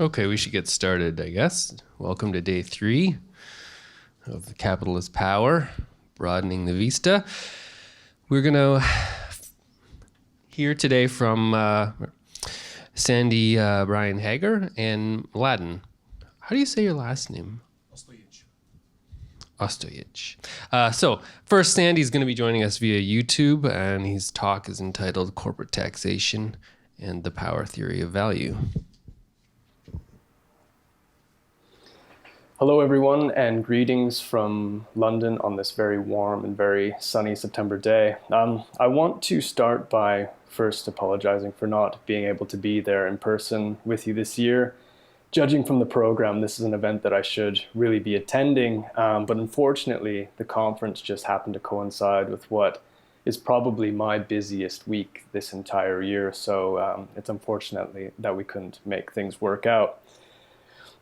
Okay, we should get started, I guess. Welcome to day 3 of the Capitalist Power, Broadening the Vista. We're going to hear today from Sandy Brian Hager and Mladen. How do you say your last name? Ostojić. Ostojić. So first, Sandy's going to be joining us via YouTube, and his talk is entitled Corporate Taxation and the Power Theory of Value. Hello everyone, and greetings from London on this very warm and very sunny September day. I want to start by first apologizing for not being able to be there in person with you this year. Judging from the program, this is an event that I should really be attending, but unfortunately the conference just happened to coincide with what is probably my busiest week this entire year, so it's unfortunately that we couldn't make things work out.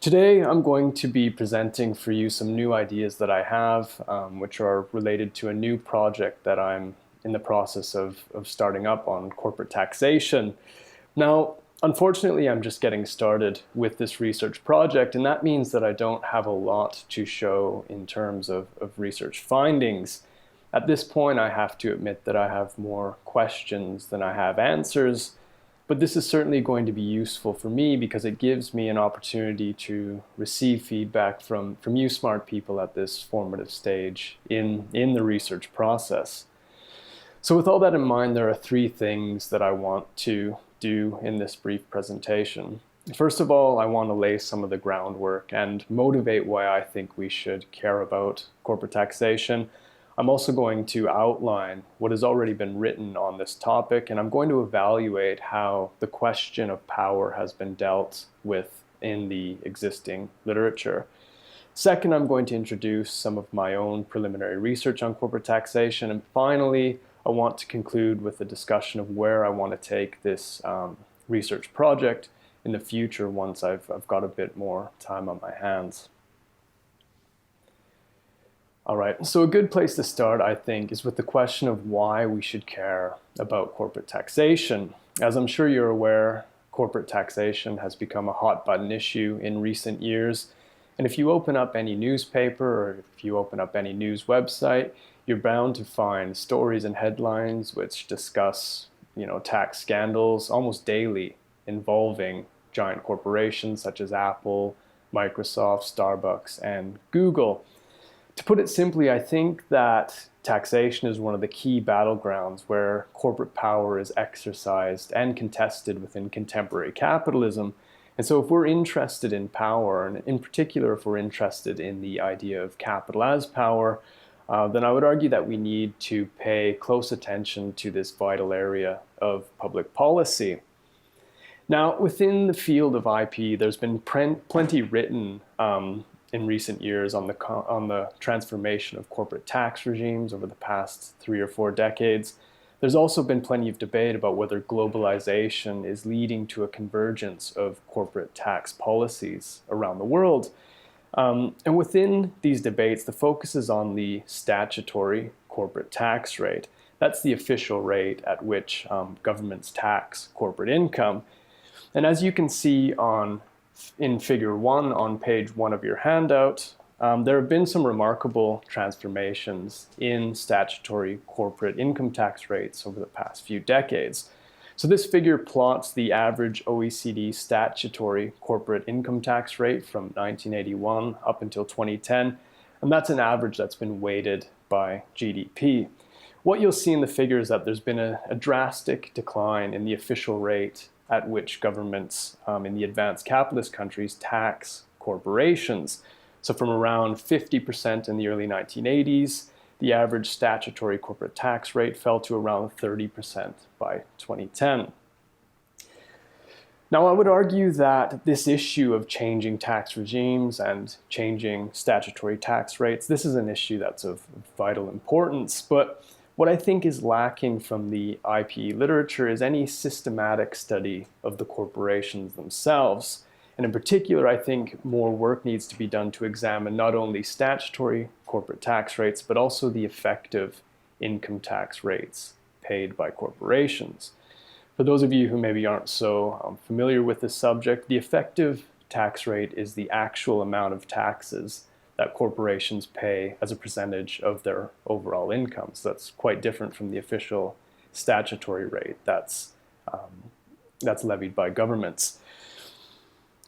Today, I'm going to be presenting for you some new ideas that I have, which are related to a new project that I'm in the process of starting up on corporate taxation. Now, unfortunately, I'm just getting started with this research project, and that means that I don't have a lot to show in terms of research findings. At this point, I have to admit that I have more questions than I have answers. But this is certainly going to be useful for me because it gives me an opportunity to receive feedback from you smart people at this formative stage in the research process. So with all that in mind, there are 3 things that I want to do in this brief presentation. First of all, I want to lay some of the groundwork and motivate why I think we should care about corporate taxation. I'm also going to outline what has already been written on this topic, and I'm going to evaluate how the question of power has been dealt with in the existing literature. Second, I'm going to introduce some of my own preliminary research on corporate taxation. And finally, I want to conclude with a discussion of where I want to take this research project in the future once I've got a bit more time on my hands. All right, so a good place to start, I think, is with the question of why we should care about corporate taxation. As I'm sure you're aware, corporate taxation has become a hot button issue in recent years. And if you open up any newspaper or if you open up any news website, you're bound to find stories and headlines which discuss, tax scandals almost daily involving giant corporations such as Apple, Microsoft, Starbucks, and Google. To put it simply, I think that taxation is one of the key battlegrounds where corporate power is exercised and contested within contemporary capitalism. And so if we're interested in power, and in particular if we're interested in the idea of capital as power, then I would argue that we need to pay close attention to this vital area of public policy. Now, within the field of IP, there's been plenty written in recent years on the transformation of corporate tax regimes over the past 3 or 4 decades. There's also been plenty of debate about whether globalization is leading to a convergence of corporate tax policies around the world. And within these debates, the focus is on the statutory corporate tax rate. That's the official rate at which governments tax corporate income. And as you can see in figure 1 on page 1 of your handout, there have been some remarkable transformations in statutory corporate income tax rates over the past few decades. So this figure plots the average OECD statutory corporate income tax rate from 1981 up until 2010, and that's an average that's been weighted by GDP. What you'll see in the figure is that there's been a drastic decline in the official rate at which governments in the advanced capitalist countries tax corporations. So from around 50% in the early 1980s, the average statutory corporate tax rate fell to around 30% by 2010. Now, I would argue that this issue of changing tax regimes and changing statutory tax rates, this is an issue that's of vital importance, but what I think is lacking from the IP literature is any systematic study of the corporations themselves. And in particular, I think more work needs to be done to examine not only statutory corporate tax rates, but also the effective income tax rates paid by corporations. For those of you who maybe aren't so familiar with this subject, the effective tax rate is the actual amount of taxes that corporations pay as a percentage of their overall income. So that's quite different from the official statutory rate that's levied by governments.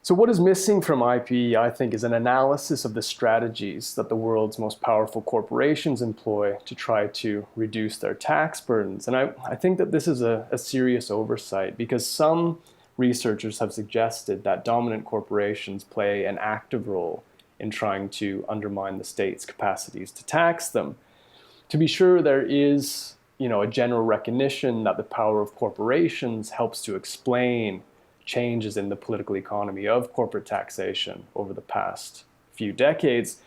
So what is missing from IPE, I think, is an analysis of the strategies that the world's most powerful corporations employ to try to reduce their tax burdens. And I think that this is a serious oversight, because some researchers have suggested that dominant corporations play an active role in trying to undermine the state's capacities to tax them. To be sure, there is, a general recognition that the power of corporations helps to explain changes in the political economy of corporate taxation over the past few decades.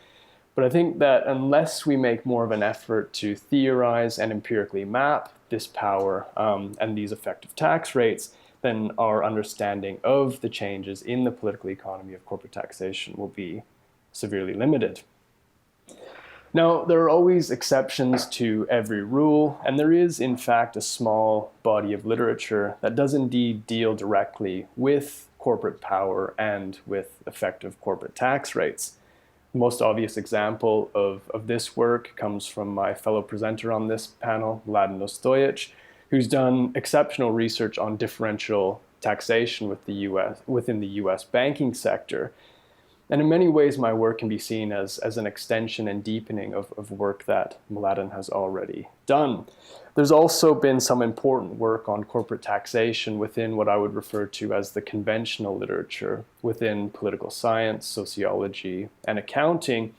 But I think that unless we make more of an effort to theorize and empirically map this power and these effective tax rates, then our understanding of the changes in the political economy of corporate taxation will be severely limited. Now, there are always exceptions to every rule, and there is, in fact, a small body of literature that does indeed deal directly with corporate power and with effective corporate tax rates. The most obvious example of this work comes from my fellow presenter on this panel, Mladen Ostojić, who's done exceptional research on differential taxation within the US banking sector. And in many ways, my work can be seen as an extension and deepening of work that Mladen has already done. There's also been some important work on corporate taxation within what I would refer to as the conventional literature within political science, sociology, and accounting.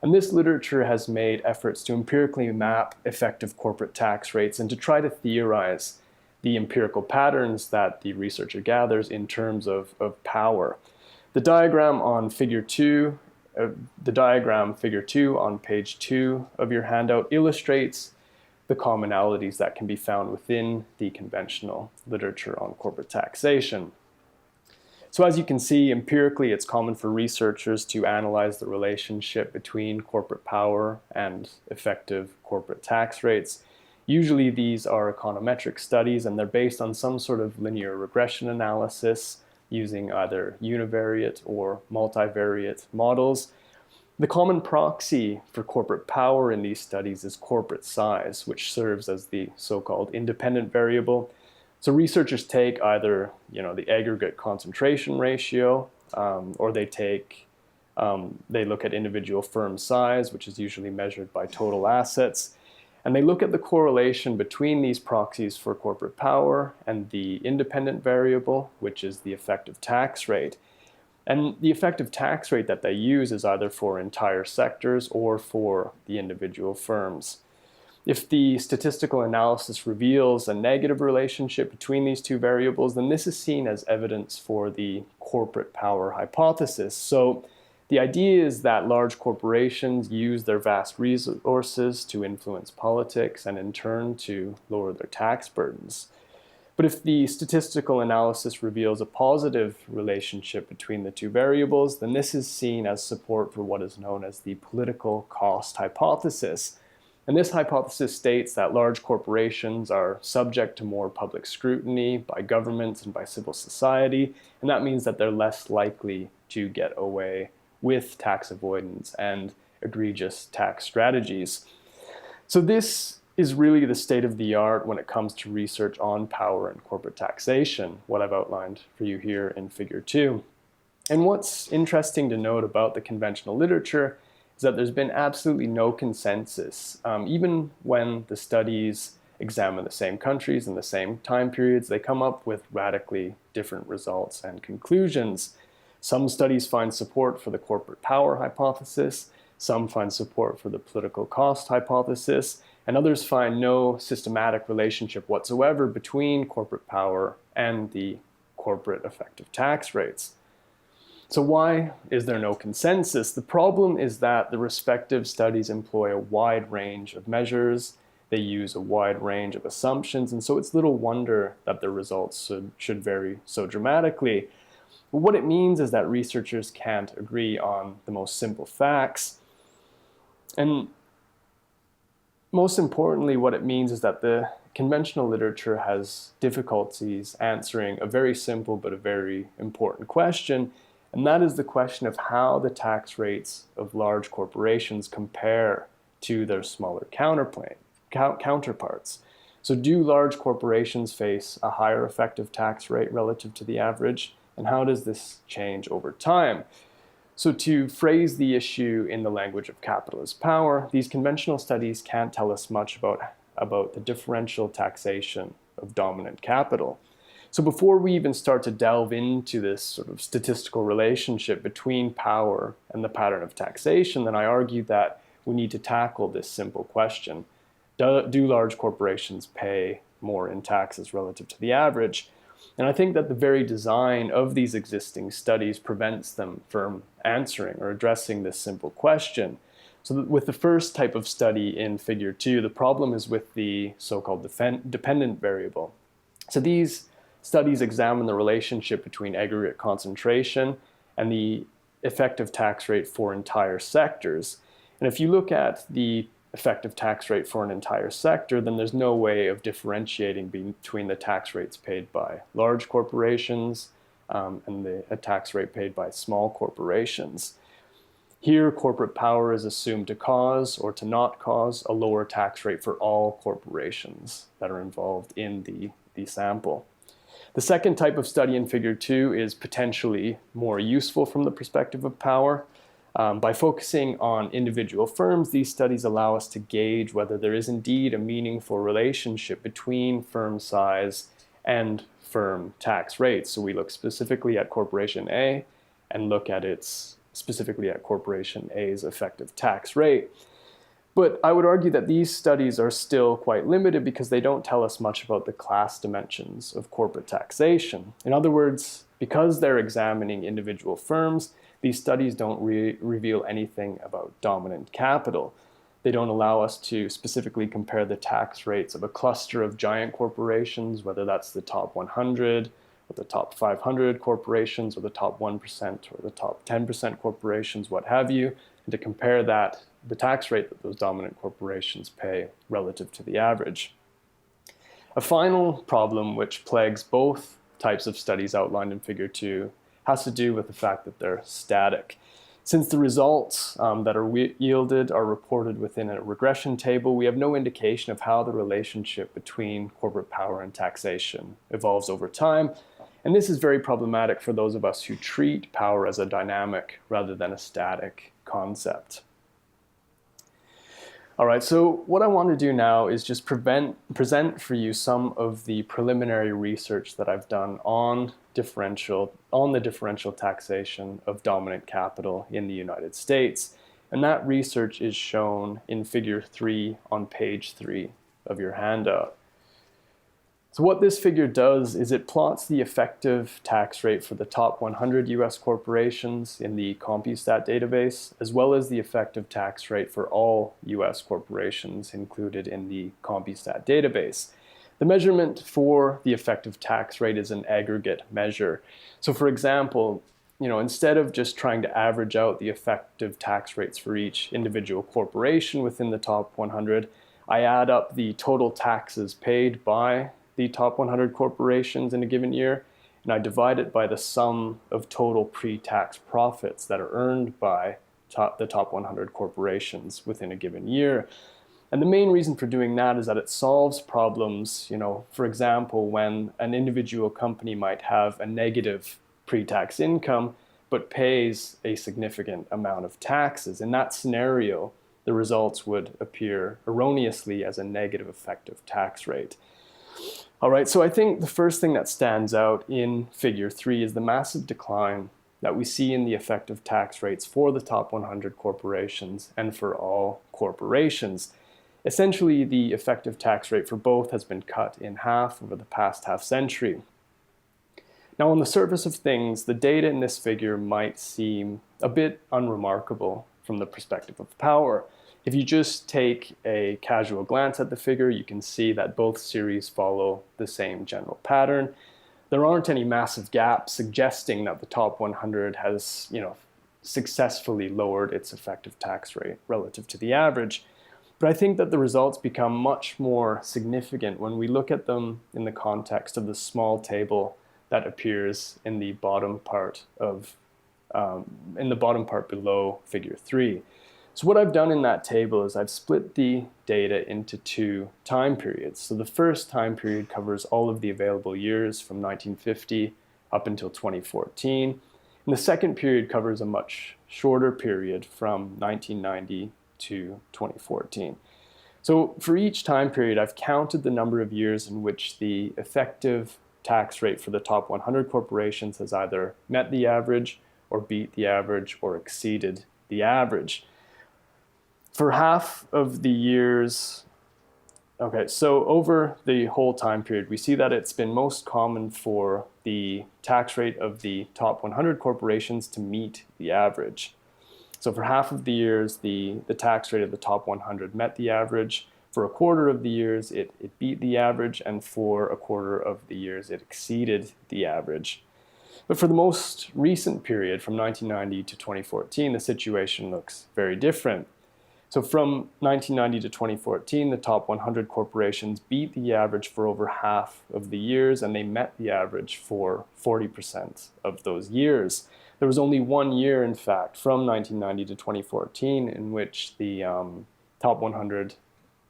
And this literature has made efforts to empirically map effective corporate tax rates and to try to theorize the empirical patterns that the researcher gathers in terms of power. The diagram figure 2 on page 2 of your handout illustrates the commonalities that can be found within the conventional literature on corporate taxation. So as you can see, empirically, it's common for researchers to analyze the relationship between corporate power and effective corporate tax rates. Usually these are econometric studies, and they're based on some sort of linear regression analysis using either univariate or multivariate models. The common proxy for corporate power in these studies is corporate size, which serves as the so-called independent variable. So researchers take either the aggregate concentration ratio, or they look at individual firm size, which is usually measured by total assets. And they look at the correlation between these proxies for corporate power and the independent variable, which is the effective tax rate. And the effective tax rate that they use is either for entire sectors or for the individual firms. If the statistical analysis reveals a negative relationship between these two variables, then this is seen as evidence for the corporate power hypothesis. So the idea is that large corporations use their vast resources to influence politics and in turn to lower their tax burdens. But if the statistical analysis reveals a positive relationship between the two variables, then this is seen as support for what is known as the political cost hypothesis. And this hypothesis states that large corporations are subject to more public scrutiny by governments and by civil society, and that means that they're less likely to get away with tax avoidance and egregious tax strategies. So this is really the state of the art when it comes to research on power and corporate taxation, what I've outlined for you here in figure 2. And what's interesting to note about the conventional literature is that there's been absolutely no consensus. Even when the studies examine the same countries and the same time periods, they come up with radically different results and conclusions. Some studies find support for the corporate power hypothesis, some find support for the political cost hypothesis, and others find no systematic relationship whatsoever between corporate power and the corporate effective tax rates. So why is there no consensus? The problem is that the respective studies employ a wide range of measures, they use a wide range of assumptions, and so it's little wonder that the results should vary so dramatically. But what it means is that researchers can't agree on the most simple facts. And most importantly, what it means is that the conventional literature has difficulties answering a very simple but a very important question, And that is the question of how the tax rates of large corporations compare to their smaller counterparts. So do large corporations face a higher effective tax rate relative to the average? And how does this change over time? So to phrase the issue in the language of capitalist power, these conventional studies can't tell us much about the differential taxation of dominant capital. So before we even start to delve into this sort of statistical relationship between power and the pattern of taxation, then I argue that we need to tackle this simple question. Do large corporations pay more in taxes relative to the average? And I think that the very design of these existing studies prevents them from answering or addressing this simple question. So with the first type of study in figure 2, the problem is with the so-called dependent variable. So these studies examine the relationship between aggregate concentration and the effective tax rate for entire sectors. And if you look at the effective tax rate for an entire sector, then there's no way of differentiating between the tax rates paid by large corporations and the tax rate paid by small corporations. Here, corporate power is assumed to cause or to not cause a lower tax rate for all corporations that are involved in the sample. The second type of study in figure 2 is potentially more useful from the perspective of power. By focusing on individual firms, these studies allow us to gauge whether there is indeed a meaningful relationship between firm size and firm tax rates. So we look specifically at Corporation A and look at specifically at Corporation A's effective tax rate. But I would argue that these studies are still quite limited because they don't tell us much about the class dimensions of corporate taxation. In other words, because they're examining individual firms, these studies don't reveal anything about dominant capital. They don't allow us to specifically compare the tax rates of a cluster of giant corporations, whether that's the top 100 or the top 500 corporations or the top 1% or the top 10% corporations, what have you, and to compare the tax rate that those dominant corporations pay relative to the average. A final problem which plagues both types of studies outlined in figure 2 has to do with the fact that they're static. Since the results that are yielded are reported within a regression table, we have no indication of how the relationship between corporate power and taxation evolves over time. And this is very problematic for those of us who treat power as a dynamic rather than a static concept. All right, so what I want to do now is just present for you some of the preliminary research that I've done on the differential taxation of dominant capital in the United States. And that research is shown in figure 3 on page 3 of your handout. So what this figure does is it plots the effective tax rate for the top 100 US corporations in the CompuStat database, as well as the effective tax rate for all US corporations included in the CompuStat database. The measurement for the effective tax rate is an aggregate measure. So for example, instead of just trying to average out the effective tax rates for each individual corporation within the top 100, I add up the total taxes paid by the top 100 corporations in a given year, and I divide it by the sum of total pre-tax profits that are earned by the top 100 corporations within a given year. And the main reason for doing that is that it solves problems, for example, when an individual company might have a negative pre-tax income, but pays a significant amount of taxes. In that scenario, the results would appear erroneously as a negative effective tax rate. All right, so I think the first thing that stands out in figure 3 is the massive decline that we see in the effective tax rates for the top 100 corporations and for all corporations. Essentially, the effective tax rate for both has been cut in half over the past half century. Now, on the surface of things, the data in this figure might seem a bit unremarkable from the perspective of power. If you just take a casual glance at the figure, you can see that both series follow the same general pattern. There aren't any massive gaps suggesting that the top 100 has, successfully lowered its effective tax rate relative to the average. But I think that the results become much more significant when we look at them in the context of the small table that appears in the bottom part of in the bottom part below figure 3. So what I've done in that table is I've split the data into 2 time periods. So the first time period covers all of the available years from 1950 up until 2014. And the second period covers a much shorter period from 1990 to 2014. So for each time period, I've counted the number of years in which the effective tax rate for the top 100 corporations has either met the average or beat the average or exceeded the average. For half of the years, okay, so over the whole time period, we see that it's been most common for the tax rate of the top 100 corporations to meet the average. So for half of the years, the tax rate of the top 100 met the average. For a quarter of the years, it beat the average, and for a quarter of the years, it exceeded the average. But for the most recent period, from 1990 to 2014, the situation looks very different. So from 1990 to 2014, the top 100 corporations beat the average for over half of the years, and they met the average for 40% of those years. There was only one year, in fact, from 1990 to 2014, in which the top 100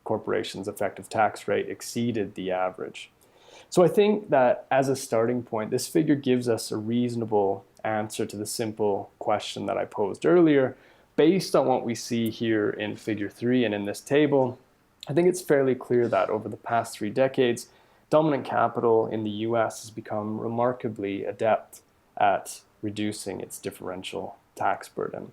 corporations' effective tax rate exceeded the average. So I think that as a starting point, this figure gives us a reasonable answer to the simple question that I posed earlier. Based on what we see here in figure 3 and in this table, I think it's fairly clear that over the past 3 decades, dominant capital in the US has become remarkably adept at reducing its differential tax burden.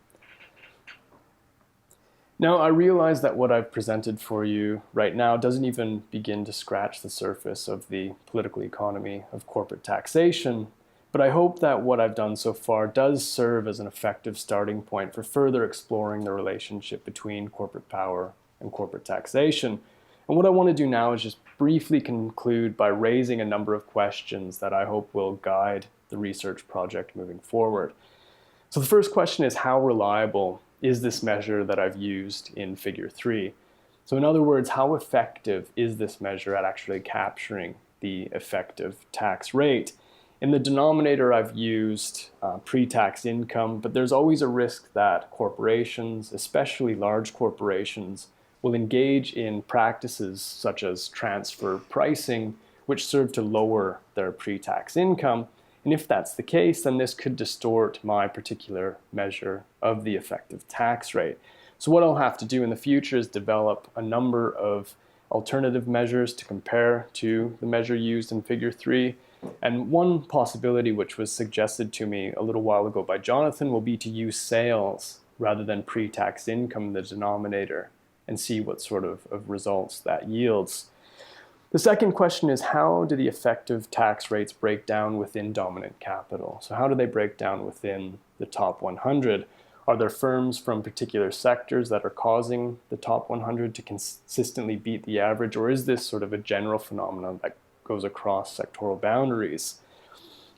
Now, I realize that what I've presented for you right now doesn't even begin to scratch the surface of the political economy of corporate taxation, but I hope that what I've done so far does serve as an effective starting point for further exploring the relationship between corporate power and corporate taxation. And what I want to do now is just briefly conclude by raising a number of questions that I hope will guide the research project moving forward. So the first question is, how reliable is this measure that I've used in figure 3? So in other words, how effective is this measure at actually capturing the effective tax rate? In the denominator, I've used pre-tax income, but there's always a risk that corporations, especially large corporations, will engage in practices such as transfer pricing, which serve to lower their pre-tax income. And if that's the case, then this could distort my particular measure of the effective tax rate. So what I'll have to do in the future is develop a number of alternative measures to compare to the measure used in figure 3. And one possibility which was suggested to me a little while ago by Jonathan will be to use sales rather than pre-tax income in the denominator and see what sort of results that yields. The second question is, how do the effective tax rates break down within dominant capital? So how do they break down within the top 100? Are there firms from particular sectors that are causing the top 100 to consistently beat the average, or is this sort of a general phenomenon that goes across sectoral boundaries?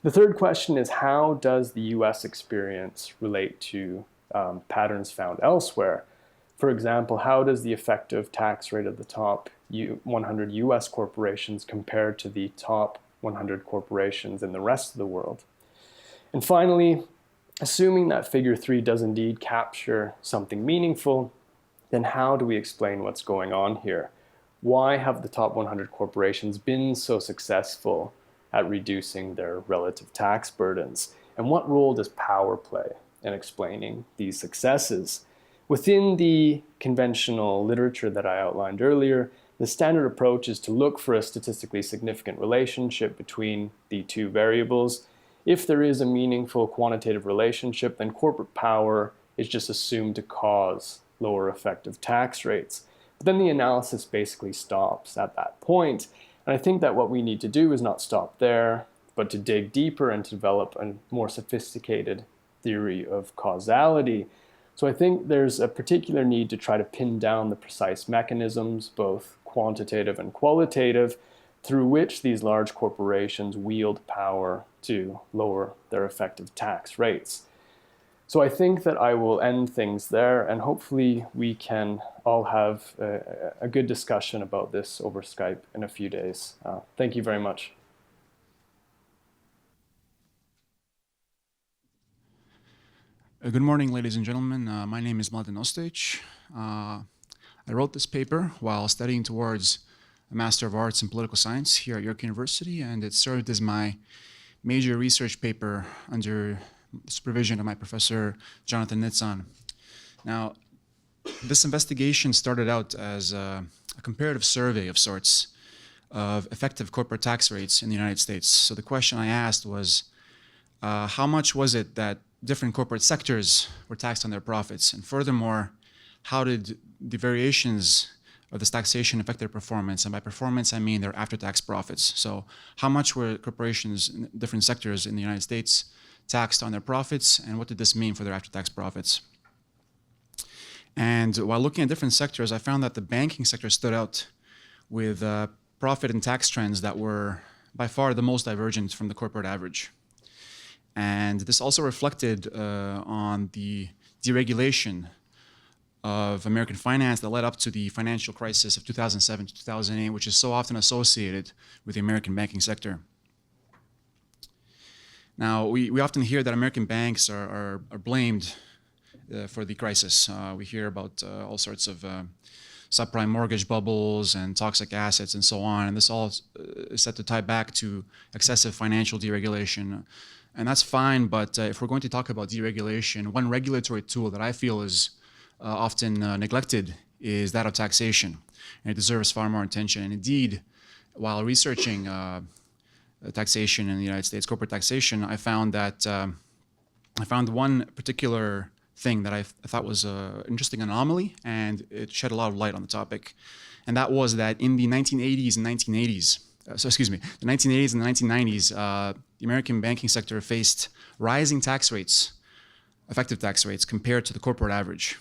The third question is, how does the US experience relate to patterns found elsewhere? For example, how does the effective tax rate of the top 100 US corporations compare to the top 100 corporations in the rest of the world? And finally, assuming that figure 3 does indeed capture something meaningful, then how do we explain what's going on here? Why have the top 100 corporations been so successful at reducing their relative tax burdens? And what role does power play in explaining these successes? Within the conventional literature that I outlined earlier, the standard approach is to look for a statistically significant relationship between the two variables. If there is a meaningful quantitative relationship, then corporate power is just assumed to cause lower effective tax rates. But then the analysis basically stops at that point. And I think that what we need to do is not stop there, but to dig deeper and to develop a more sophisticated theory of causality. So I think there's a particular need to try to pin down the precise mechanisms, both quantitative and qualitative, through which these large corporations wield power to lower their effective tax rates. So I think that I will end things there, and hopefully we can all have a good discussion about this over Skype in a few days. Thank you very much. Good morning, ladies and gentlemen. My name is Mladen Ostojić. I wrote this paper while studying towards a Master of Arts in Political Science here at York University, and it served as my major research paper under the supervision of my professor, Jonathan Nitzan. Now, this investigation started out as a comparative survey of sorts of effective corporate tax rates in the United States. So the question I asked was, how much was it that different corporate sectors were taxed on their profits? And furthermore, how did the variations of this taxation affect their performance? And by performance, I mean their after-tax profits. So how much were corporations in different sectors in the United States taxed on their profits, and what did this mean for their after-tax profits? And while looking at different sectors, I found that the banking sector stood out with profit and tax trends that were by far the most divergent from the corporate average. And this also reflected on the deregulation of American finance that led up to the financial crisis of 2007 to 2008, which is so often associated with the American banking sector. Now, we often hear that American banks are blamed for the crisis. We hear about all sorts of subprime mortgage bubbles and toxic assets and so on, and this all is set to tie back to excessive financial deregulation. And that's fine, but if we're going to talk about deregulation, one regulatory tool that I feel is often neglected is that of taxation, and it deserves far more attention. And indeed, while researching taxation in the United States, corporate taxation, I found that I found one particular thing that I thought was an interesting anomaly, and it shed a lot of light on the topic. And that was that in the 1980s and 1980s, the 1980s and the 1990s, the American banking sector faced rising tax rates, effective tax rates, compared to the corporate average.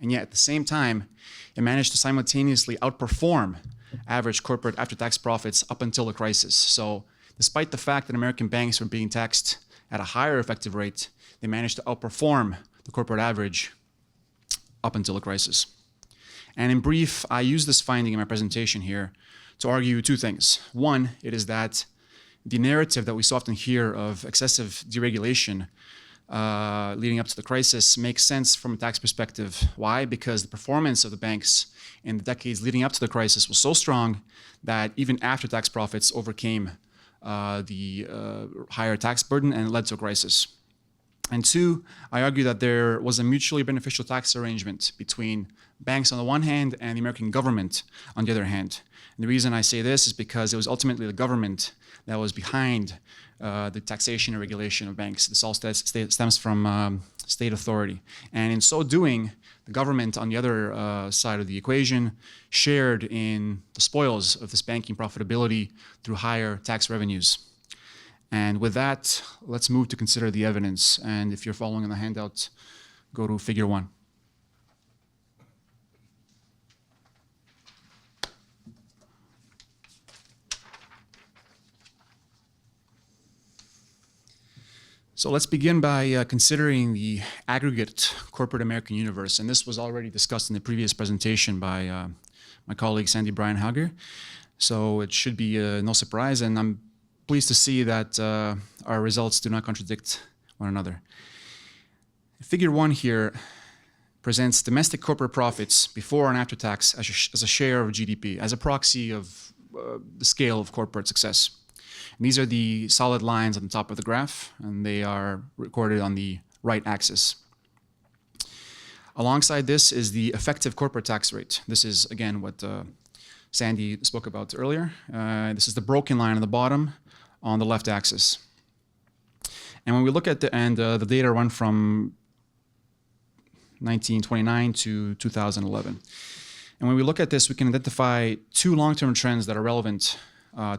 And yet, at the same time, it managed to simultaneously outperform average corporate after-tax profits up until the crisis. So, despite the fact that American banks were being taxed at a higher effective rate, they managed to outperform the corporate average up until the crisis. And in brief, I use this finding in my presentation here to argue two things. One, it is that the narrative that we so often hear of excessive deregulation leading up to the crisis makes sense from a tax perspective. Why? Because the performance of the banks in the decades leading up to the crisis was so strong that even after-tax profits overcame the higher tax burden and led to a crisis. And two, I argue that there was a mutually beneficial tax arrangement between banks on the one hand and the American government on the other hand. And the reason I say this is because it was ultimately the government that was behind the taxation and regulation of banks. This all stems from state authority. And in so doing, the government on the other side of the equation shared in the spoils of this banking profitability through higher tax revenues. And with that, let's move to consider the evidence. And if you're following in the handout, go to figure 1. So let's begin by considering the aggregate corporate American universe. And this was already discussed in the previous presentation by my colleague Sandy Bryan Hager. So it should be no surprise, and I'm pleased to see that our results do not contradict one another. Figure 1 here presents domestic corporate profits before and after tax as a share of GDP, as a proxy of the scale of corporate success. And these are the solid lines on the top of the graph, and they are recorded on the right axis. Alongside this is the effective corporate tax rate. This is, again, what Sandy spoke about earlier. This is the broken line on the bottom on the left axis. And when we look at the data run from 1929 to 2011. And when we look at this, we can identify two long-term trends that are relevant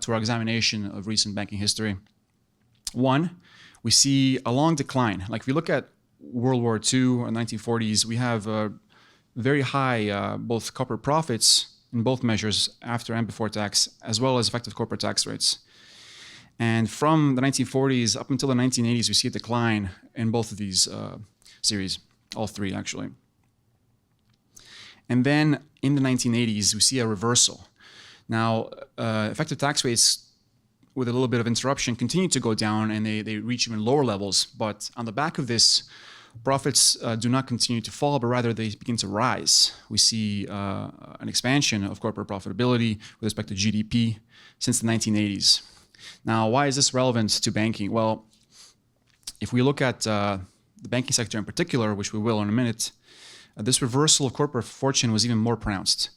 to our examination of recent banking history. One, we see a long decline. Like if we look at World War II or 1940s, we have very high both corporate profits in both measures, after and before tax, as well as effective corporate tax rates. And from the 1940s up until the 1980s, we see a decline in both of these series, all three actually. And then in the 1980s, we see a reversal. Now, effective tax rates, with a little bit of interruption, continue to go down, and they reach even lower levels. But on the back of this profits do not continue to fall, but rather they begin to rise. We see an expansion of corporate profitability with respect to GDP since the 1980s. Now, why is this relevant to banking? Well, if we look at the banking sector in particular, which we will in a minute, this reversal of corporate fortune was even more pronounced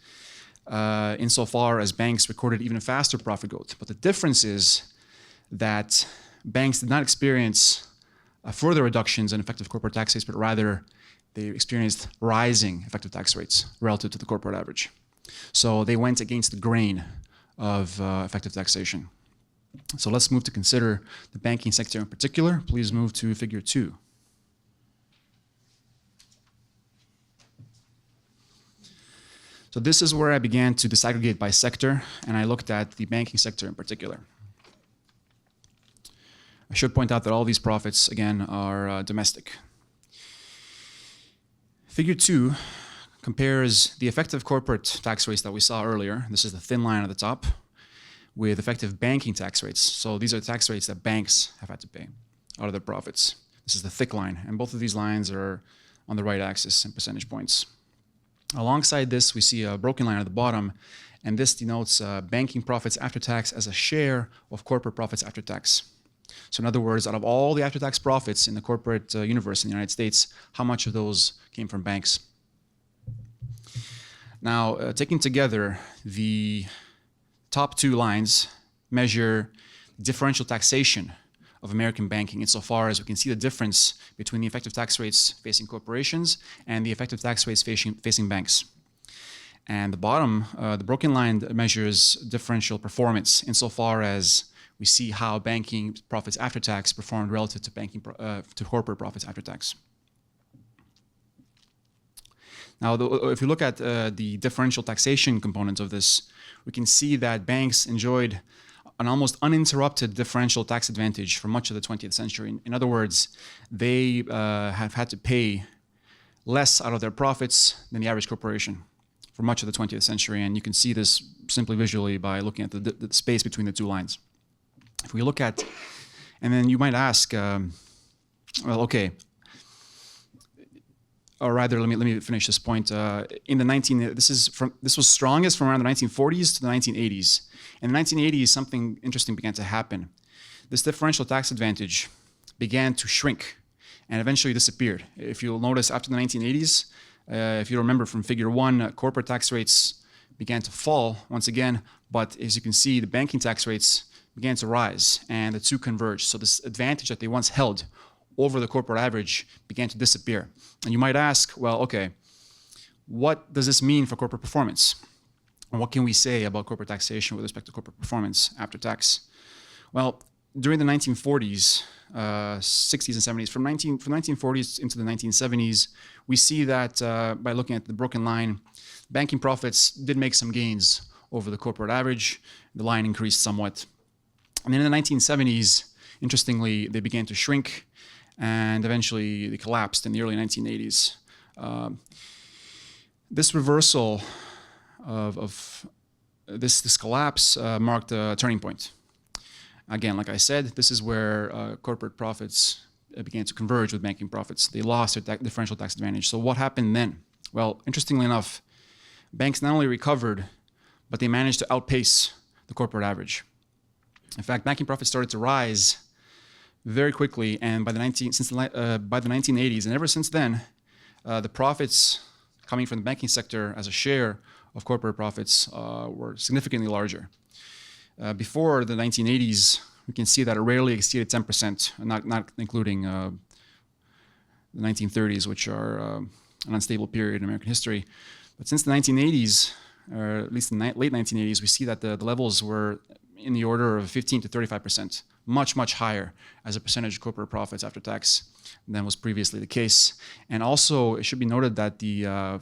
insofar as banks recorded even faster profit growth. But the difference is that banks did not experience further reductions in effective corporate tax rates, but rather they experienced rising effective tax rates relative to the corporate average. So they went against the grain of effective taxation. So let's move to consider the banking sector in particular. Please move to figure 2. So this is where I began to disaggregate by sector, and I looked at the banking sector in particular. I should point out that all these profits, again, are domestic. Figure 2 compares the effective corporate tax rates that we saw earlier. This is the thin line at the top, with effective banking tax rates. So these are tax rates that banks have had to pay out of their profits. This is the thick line, and both of these lines are on the right axis in percentage points. Alongside this, we see a broken line at the bottom, and this denotes banking profits after tax as a share of corporate profits after tax. So in other words, out of all the after-tax profits in the corporate universe in the United States, how much of those came from banks? Now, taking together, the top 2 lines measure differential taxation of American banking insofar as we can see the difference between the effective tax rates facing corporations and the effective tax rates facing banks. And the bottom, the broken line measures differential performance insofar as we see how banking profits after tax performed relative to corporate profits after tax. Now, if you look at the differential taxation component of this, we can see that banks enjoyed an almost uninterrupted differential tax advantage for much of the 20th century. In other words, they have had to pay less out of their profits than the average corporation for much of the 20th century. And you can see this simply visually by looking at the space between the 2 lines. If we look at, and then you might ask, well, okay, or rather, let me finish this point. This was strongest from around the 1940s to the 1980s. In the 1980s, something interesting began to happen. This differential tax advantage began to shrink and eventually disappeared. If you'll notice, after the 1980s, if you remember from figure 1, corporate tax rates began to fall once again, but as you can see, the banking tax rates began to rise, and the 2 converged. So this advantage that they once held over the corporate average began to disappear. And you might ask, well, okay, what does this mean for corporate performance? And what can we say about corporate taxation with respect to corporate performance after tax? Well, during the 1940s, 60s and 70s, from 1940s into the 1970s, we see that by looking at the broken line, banking profits did make some gains over the corporate average. The line increased somewhat. And then in the 1970s, interestingly, they began to shrink, and eventually they collapsed in the early 1980s. This reversal of this collapse marked a turning point. Again, like I said, this is where corporate profits began to converge with banking profits. They lost their differential tax advantage. So what happened then? Well, interestingly enough, banks not only recovered, but they managed to outpace the corporate average. In fact, banking profits started to rise very quickly, and by the 1980s, and ever since then, the profits coming from the banking sector as a share of corporate profits were significantly larger. Before the 1980s, we can see that it rarely exceeded 10%, not including the 1930s, which are an unstable period in American history. But since the 1980s, or at least in the late 1980s, we see that the levels were in the order of 15 to 35%, much, much higher as a percentage of corporate profits after tax than was previously the case. And also, it should be noted that the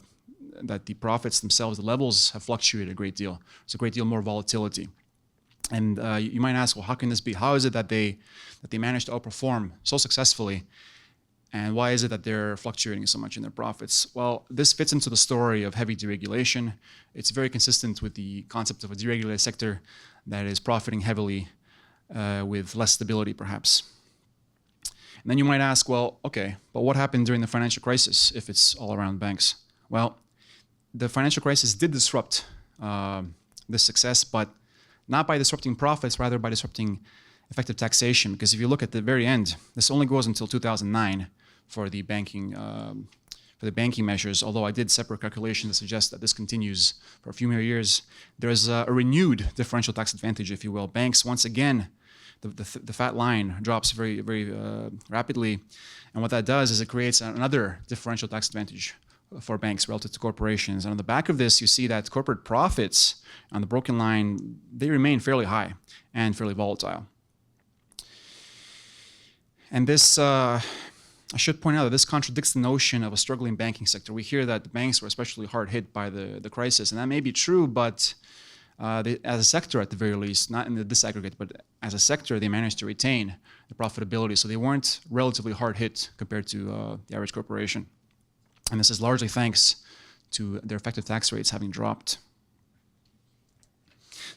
profits themselves, the levels have fluctuated a great deal. There's a great deal more volatility. And you might ask, well, how can this be? How is it that they managed to outperform so successfully? And why is it that they're fluctuating so much in their profits? Well, this fits into the story of heavy deregulation. It's very consistent with the concept of a deregulated sector that is profiting heavily with less stability, perhaps. And then you might ask, well, okay, but what happened during the financial crisis if it's all around banks? Well, the financial crisis did disrupt this success, but not by disrupting profits, rather by disrupting effective taxation. Because if you look at the very end, this only goes until 2009 for the banking measures. Although I did separate calculations that suggest that this continues for a few more years. There's a renewed differential tax advantage, if you will. Banks, once again, the fat line drops very, very rapidly. And what that does is it creates another differential tax advantage for banks relative to corporations. And on the back of this, you see that corporate profits on the broken line, they remain fairly high and fairly volatile. And this, I should point out that this contradicts the notion of a struggling banking sector. We hear that the banks were especially hard hit by the crisis, and that may be true, but as a sector at the very least, not in the disaggregate, but as a sector, they managed to retain the profitability. So they weren't relatively hard hit compared to the average corporation. And this is largely thanks to their effective tax rates having dropped.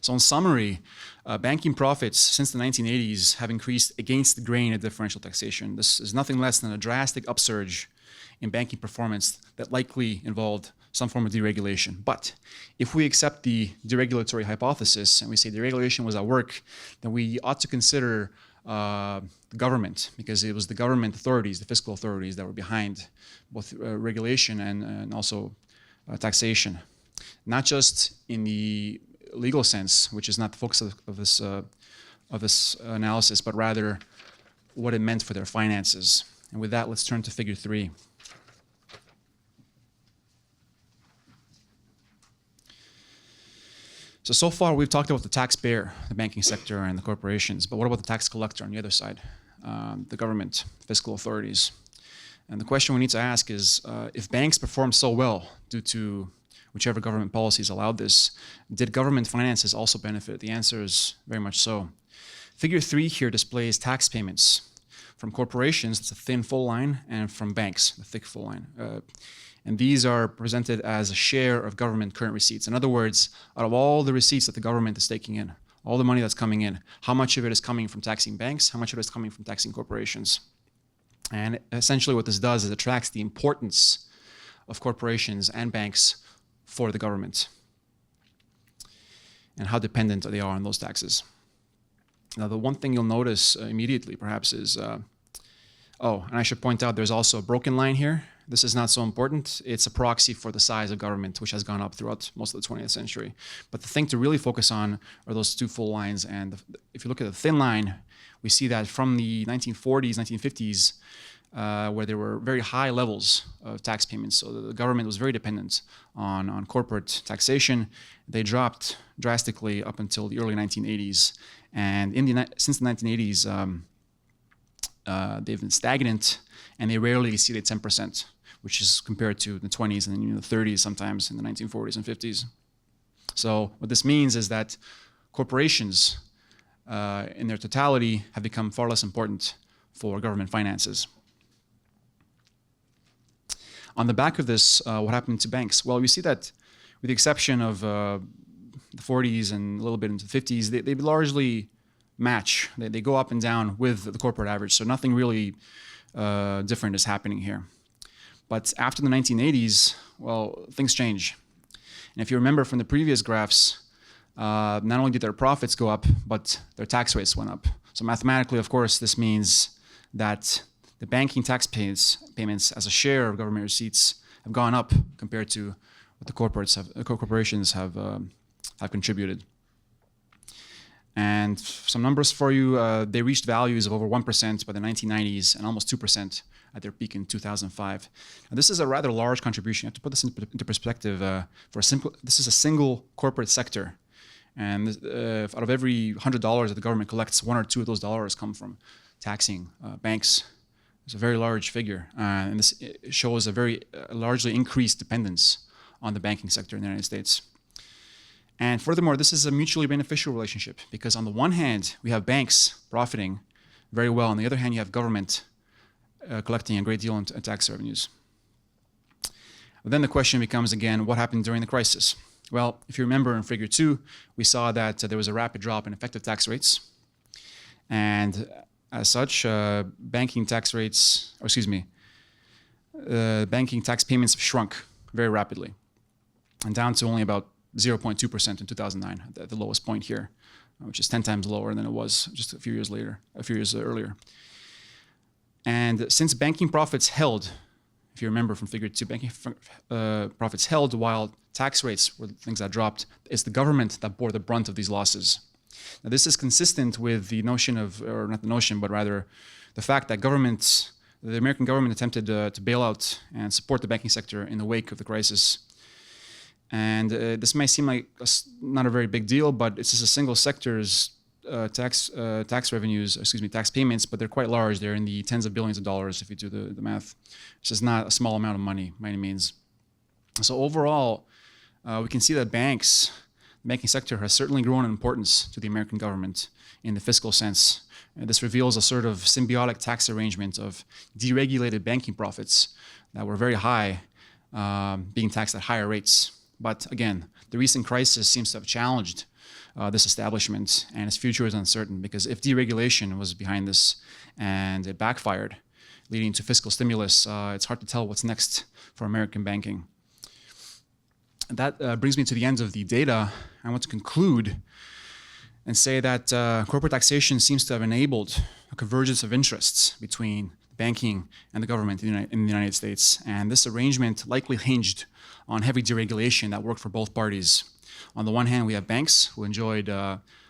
So in summary, banking profits since the 1980s have increased against the grain of differential taxation. This is nothing less than a drastic upsurge in banking performance that likely involved some form of deregulation. But if we accept the deregulatory hypothesis and we say deregulation was at work, then we ought to consider the government, because it was the government authorities, the fiscal authorities, that were behind both regulation and also taxation. Not just in the legal sense, which is not the focus of this analysis, but rather what it meant for their finances. And with that, let's turn to figure 3. So far we've talked about the taxpayer, the banking sector, and the corporations, but what about the tax collector on the other side, the government, fiscal authorities? And the question we need to ask is, if banks performed so well due to whichever government policies allowed this, did government finances also benefit? The answer is very much so. Figure 3 here displays tax payments from corporations, that's a thin full line, and from banks, the thick full line. And these are presented as a share of government current receipts. In other words, out of all the receipts that the government is taking in, all the money that's coming in, how much of it is coming from taxing banks, how much of it is coming from taxing corporations. And essentially what this does is it tracks the importance of corporations and banks for the government and how dependent they are on those taxes. Now, the one thing you'll notice immediately perhaps is, and I should point out there's also a broken line here. This is not so important. It's a proxy for the size of government, which has gone up throughout most of the 20th century. But the thing to really focus on are those two full lines. And if you look at the thin line, we see that from the 1940s, 1950s, where there were very high levels of tax payments. So the government was very dependent on corporate taxation. They dropped drastically up until the early 1980s. And since the 1980s, they've been stagnant, and they rarely exceeded 10%, which is compared to the 20s and even the 30s sometimes in the 1940s and 50s. So what this means is that corporations in their totality have become far less important for government finances. On the back of this, what happened to banks? Well, we see that with the exception of the 40s and a little bit into the 50s, they largely match. They go up and down with the corporate average, so nothing really different is happening here. But after the 1980s, well, things change. And if you remember from the previous graphs, not only did their profits go up, but their tax rates went up. So mathematically, of course, this means that the banking tax payments as a share of government receipts have gone up compared to what the corporations have contributed. And some numbers for you, they reached values of over 1% by the 1990s and almost 2% at their peak in 2005. Now, this is a rather large contribution. You have to put this into perspective. This is a single corporate sector. And out of every $100 that the government collects, 1 or 2 of those dollars come from taxing banks. It's a very large figure. And this shows a very largely increased dependence on the banking sector in the United States. And furthermore, this is a mutually beneficial relationship because on the one hand, we have banks profiting very well. On the other hand, you have government collecting a great deal in tax revenues. But then the question becomes again, what happened during the crisis? Well, if you remember in figure 2, we saw that there was a rapid drop in effective tax rates. And As such, banking tax rates, or excuse me, banking tax payments have shrunk very rapidly and down to only about 0.2% in 2009, at the lowest point here, which is 10 times lower than it was just a few years earlier. And since banking profits held, if you remember from figure 2, banking profits held while tax rates were the things that dropped, it's the government that bore the brunt of these losses. Now, this is consistent with the notion of, or not the notion, but rather the fact that the American government attempted to bail out and support the banking sector in the wake of the crisis. And this may seem like not a very big deal, but it's just a single sector's tax payments, but they're quite large. They're in the tens of billions of dollars if you do the math. It's just not a small amount of money by any means. So overall, we can see that the banking sector has certainly grown in importance to the American government in the fiscal sense. And this reveals a sort of symbiotic tax arrangement of deregulated banking profits that were very high, being taxed at higher rates. But again, the recent crisis seems to have challenged this establishment, and its future is uncertain, because if deregulation was behind this and it backfired, leading to fiscal stimulus, it's hard to tell what's next for American banking. And that brings me to the end of the data. I want to conclude and say that corporate taxation seems to have enabled a convergence of interests between banking and the government in the United States. And this arrangement likely hinged on heavy deregulation that worked for both parties. On the one hand, we have banks who enjoyed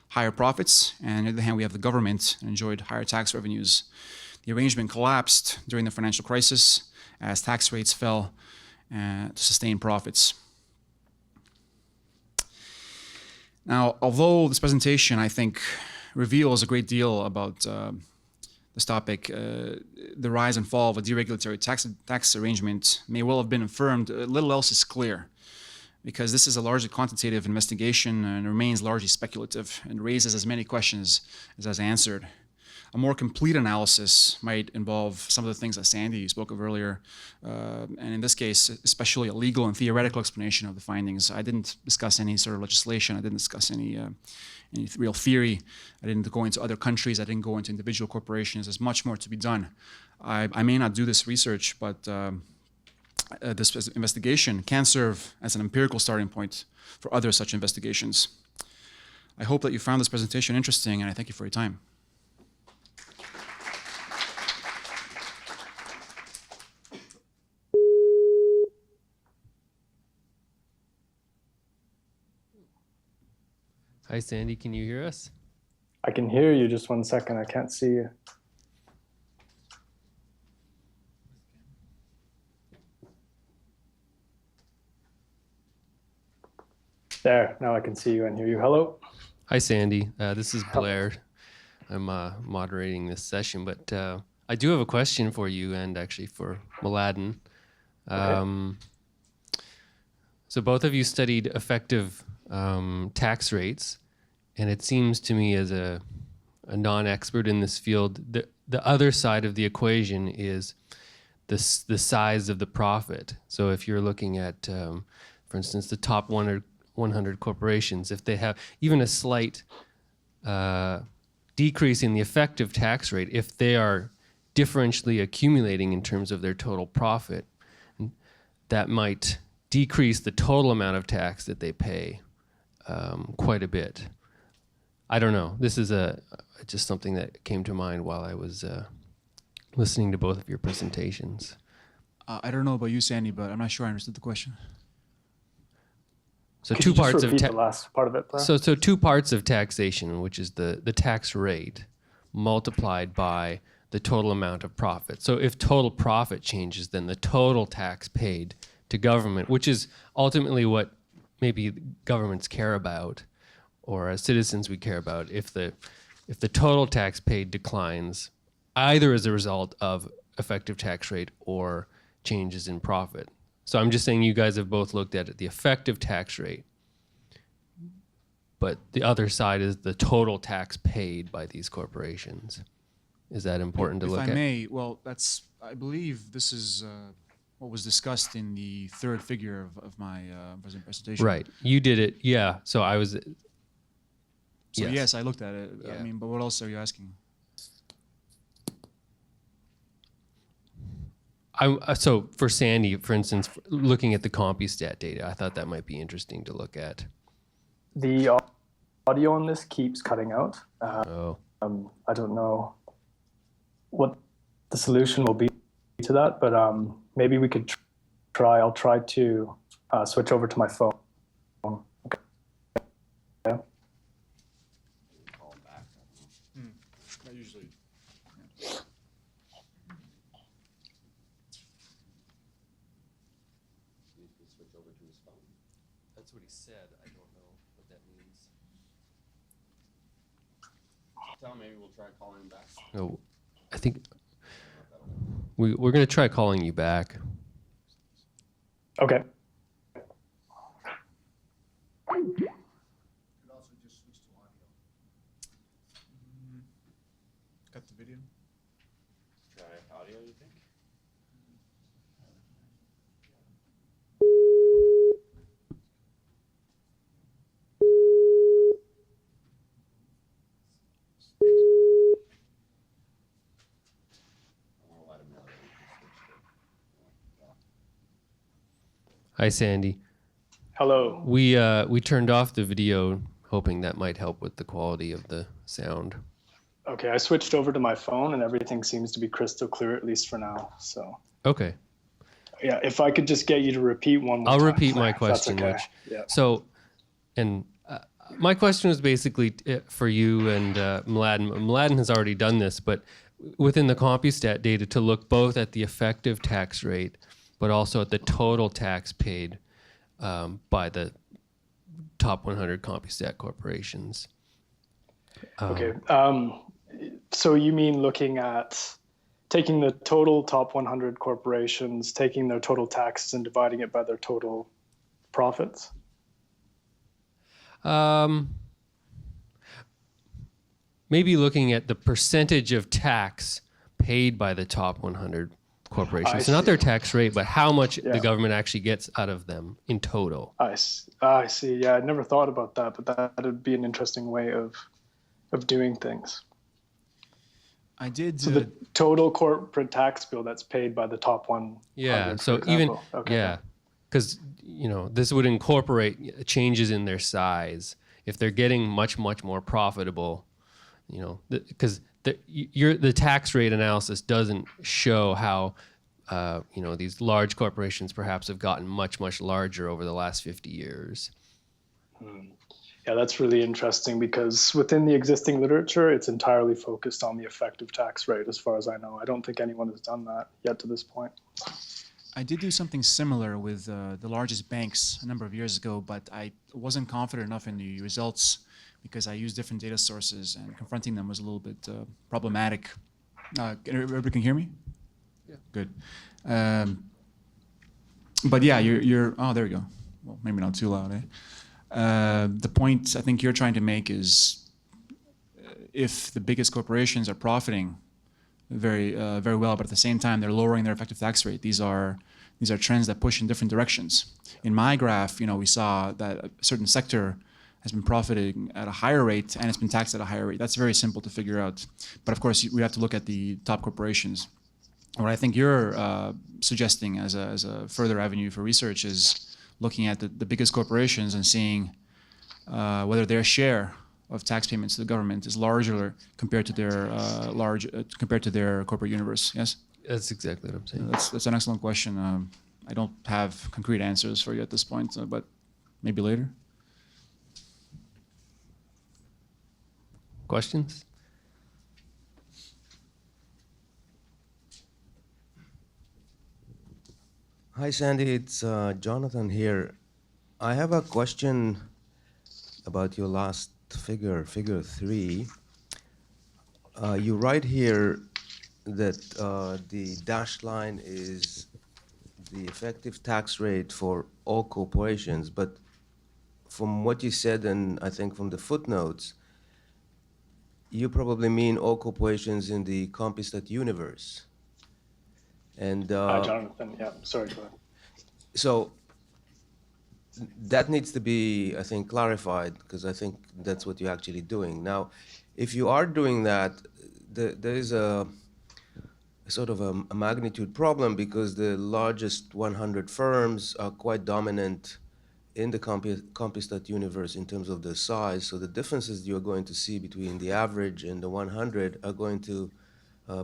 higher profits, and on the other hand, we have the government who enjoyed higher tax revenues. The arrangement collapsed during the financial crisis as tax rates fell to sustain profits. Now, although this presentation, I think, reveals a great deal about this topic, the rise and fall of a deregulatory tax arrangement may well have been affirmed, little else is clear, because this is a largely quantitative investigation and remains largely speculative and raises as many questions as has answered. A more complete analysis might involve some of the things that Sandy spoke of earlier, and in this case, especially a legal and theoretical explanation of the findings. I didn't discuss any sort of legislation. I didn't discuss any real theory. I didn't go into other countries. I didn't go into individual corporations. There's much more to be done. I may not do this research, but this investigation can serve as an empirical starting point for other such investigations. I hope that you found this presentation interesting, and I thank you for your time. Hi, Sandy. Can you hear us? I can hear you. Just 1 second. I can't see you. There. Now I can see you and hear you. Hello. Hi, Sandy. This is Blair. I'm moderating this session, but I do have a question for you and actually for Mladen. So both of you studied effective tax rates, and it seems to me, as a non-expert in this field, the other side of the equation is the size of the profit. So if you're looking at, for instance, the top 100 corporations, if they have even a slight decrease in the effective tax rate, if they are differentially accumulating in terms of their total profit, that might decrease the total amount of tax that they pay quite a bit. I don't know. This is just something that came to mind while I was listening to both of your presentations. I don't know about you, Sandy, but I'm not sure I understood the question. So Could two you just parts of repeat the last part of it, Blair? so two parts of taxation, which is the tax rate multiplied by the total amount of profit. So if total profit changes, then the total tax paid to government, which is ultimately what maybe governments care about, or as citizens we care about, if the total tax paid declines, either as a result of effective tax rate or changes in profit. So I'm just saying you guys have both looked at the effective tax rate, but the other side is the total tax paid by these corporations. Is that important to look at? If I may, well, I believe this is what was discussed in the third figure of my presentation. Right. You did it. Yeah. So I was. So yes, I looked at it. Yeah. I mean, but what else are you asking? So for Sandy, for instance, looking at the CompuStat data, I thought that might be interesting to look at. The audio on this keeps cutting out. Oh. I don't know what the solution will be to that, but maybe we could try. I'll try to switch over to my phone. Okay. Yeah. Not usually. Switch over to his phone. That's what he said. I don't know what that means. Tell him maybe we'll try calling him back. No, I think we're going to try calling you back. Okay. Cut the video. Try audio, you think? Hi, Sandy. Hello. We turned off the video, hoping that might help with the quality of the sound. Okay, I switched over to my phone and everything seems to be crystal clear, at least for now. So Okay. yeah, if I could just get you to repeat one more I'll time. repeat my That's question. okay. Which, Yeah. So, and my question was basically for you and Mladen. Mladen has already done this, but within the CompuStat data to look both at the effective tax rate, but also at the total tax paid by the top 100 CompuStat corporations. Okay. So you mean looking at taking the total top 100 corporations, taking their total taxes and dividing it by their total profits? Maybe looking at the percentage of tax paid by the top 100 corporations. So not their tax rate, but how much the government actually gets out of them in total. I see. Yeah, I never thought about that, but that would be an interesting way of doing things. I did. So the total corporate tax bill that's paid by the top 100. Yeah. So even because this would incorporate changes in their size. If they're getting much more profitable, because the tax rate analysis doesn't show how these large corporations perhaps have gotten much larger over the last 50 years. Yeah, that's really interesting because within the existing literature, it's entirely focused on the effective tax rate, as far as I know. I don't think anyone has done that yet to this point. I did do something similar with the largest banks a number of years ago, but I wasn't confident enough in the results because I used different data sources and confronting them was a little bit problematic. Everybody can hear me? Yeah. Good. But yeah, you're oh, there we go. Well, maybe not too loud, eh? The point I think you're trying to make is if the biggest corporations are profiting very well, but at the same time they're lowering their effective tax rate. These are trends that push in different directions. In my graph, we saw that a certain sector has been profiting at a higher rate and it's been taxed at a higher rate. That's very simple to figure out. But of course, we have to look at the top corporations. What I think you're suggesting as a further avenue for research is looking at the biggest corporations and seeing whether their share of tax payments to the government is larger compared to their corporate universe. Yes, that's exactly what I'm saying. That's an excellent question. I don't have concrete answers for you at this point, but maybe later. Questions? Hi, Sandy. It's Jonathan here. I have a question about your last figure 3. You write here that the dashed line is the effective tax rate for all corporations, but from what you said, and I think from the footnotes, you probably mean all corporations in the CompuStat universe. And Jonathan, yeah, sorry, go ahead. So that needs to be, I think, clarified, because I think that's what you're actually doing. Now, if you are doing that, there is a sort of a magnitude problem because the largest 100 firms are quite dominant in the Compustat universe in terms of the size. So the differences you're going to see between the average and the 100 are going to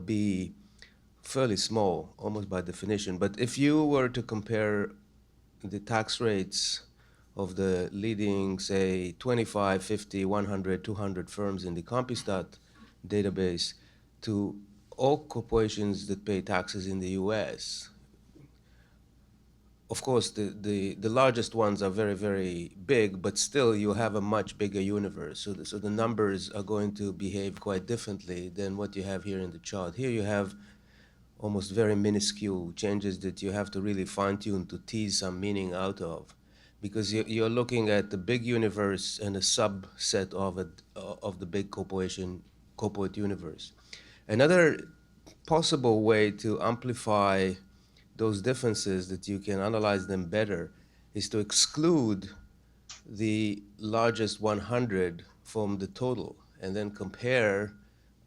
be fairly small, almost by definition. But if you were to compare the tax rates of the leading, say, 25, 50, 100, 200 firms in the Compustat database to all corporations that pay taxes in the US, of course, the largest ones are very, very big, but still you have a much bigger universe. So the numbers are going to behave quite differently than what you have here in the chart. Here you have almost very minuscule changes that you have to really fine-tune to tease some meaning out of, because you're looking at the big universe and a subset of it, of the big corporate universe. Another possible way to amplify those differences, that you can analyze them better, is to exclude the largest 100 from the total and then compare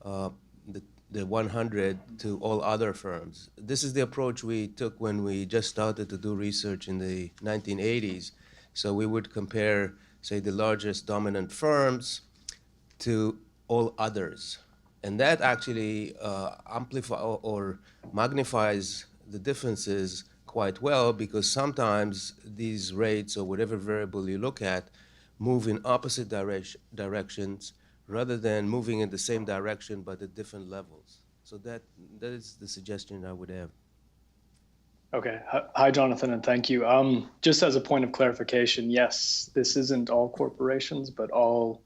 the 100 to all other firms. This is the approach we took when we just started to do research in the 1980s. So we would compare, say, the largest dominant firms to all others. And that actually amplifies or magnifies the differences quite well, because sometimes these rates, or whatever variable you look at, move in opposite directions rather than moving in the same direction but at different levels. So that is the suggestion I would have. Okay. Hi, Jonathan, and thank you. Just as a point of clarification, yes, this isn't all corporations, but all.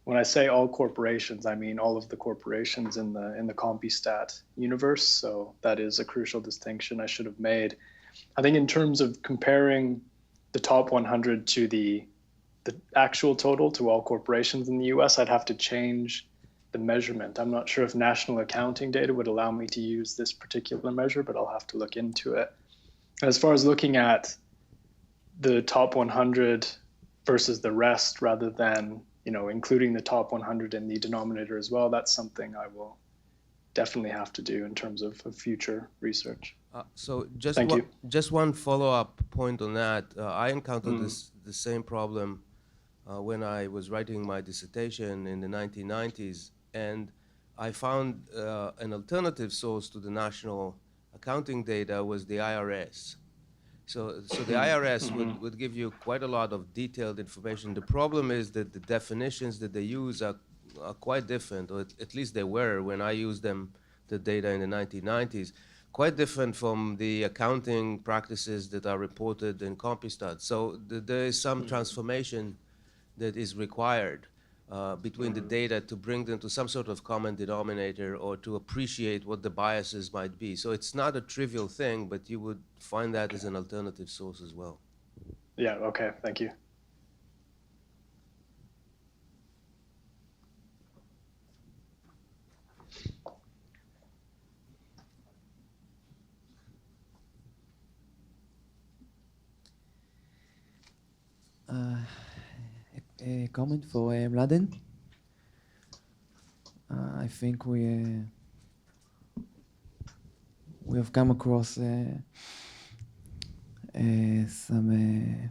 When I say all corporations, I mean all of the corporations in the Compustat universe. So that is a crucial distinction I should have made. I think in terms of comparing the top 100 to the actual total to all corporations in the US, I'd have to change the measurement. I'm not sure if national accounting data would allow me to use this particular measure, but I'll have to look into it. As far as looking at the top 100 versus the rest, rather than including the top 100 in the denominator as well, that's something I will definitely have to do in terms of future research. So just one follow-up point on that. I encountered the same problem when I was writing my dissertation in the 1990s, and I found an alternative source to the national accounting data was the IRS. So the IRS would give you quite a lot of detailed information. The problem is that the definitions that they use are quite different, or at least they were when I used the data in the 1990s, quite different from the accounting practices that are reported in Compustat. So there is some transformation that is required between the data to bring them to some sort of common denominator, or to appreciate what the biases might be. So it's not a trivial thing, but you would find that as an alternative source as well. Yeah, okay, thank you. A comment for Mladen. I think we have come across some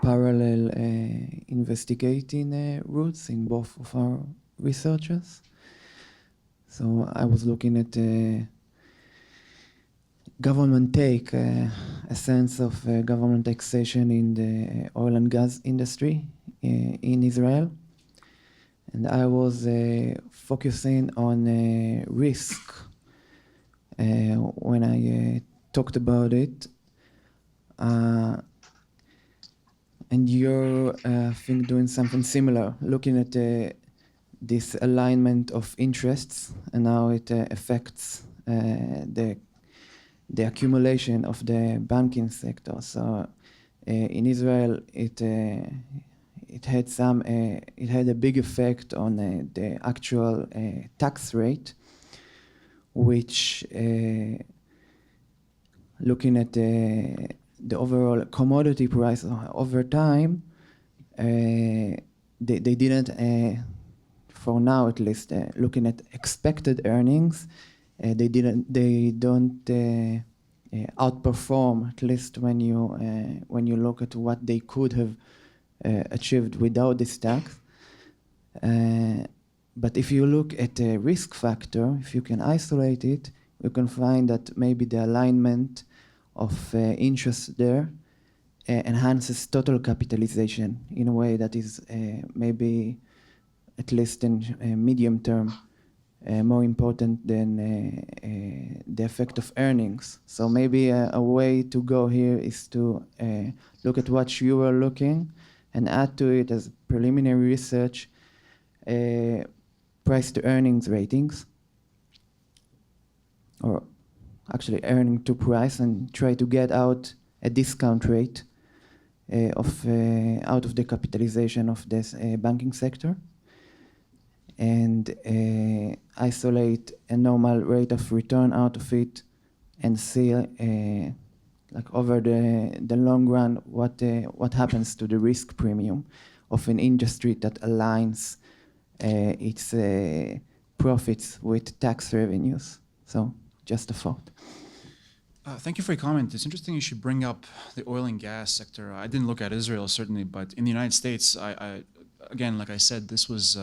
parallel investigating routes in both of our researches. So I was looking at government take, a sense of government taxation in the oil and gas industry in Israel. And I was focusing on risk when I talked about it. And you're, I think, doing something similar, looking at this alignment of interests and how it affects the accumulation of the banking sector. So in Israel, it had a big effect on the actual tax rate, which looking at the overall commodity price over time, they didn't, for now at least, looking at expected earnings, they don't outperform, at least when you look at what they could have achieved without this tax. But if you look at the risk factor, if you can isolate it, you can find that maybe the alignment of interest there enhances total capitalization in a way that is maybe, at least in medium term, more important than the effect of earnings. So maybe a way to go here is to look at what you were looking and add to it as preliminary research price to earnings ratings, or actually earning to price, and try to get out a discount rate out of the capitalization of this banking sector, and isolate a normal rate of return out of it, and see like over the long run what happens to the risk premium of an industry that aligns its profits with tax revenues. So just a thought. Thank you for your comment. It's interesting you should bring up the oil and gas sector. I didn't look at Israel, certainly, but in the United States, I again, like I said, this was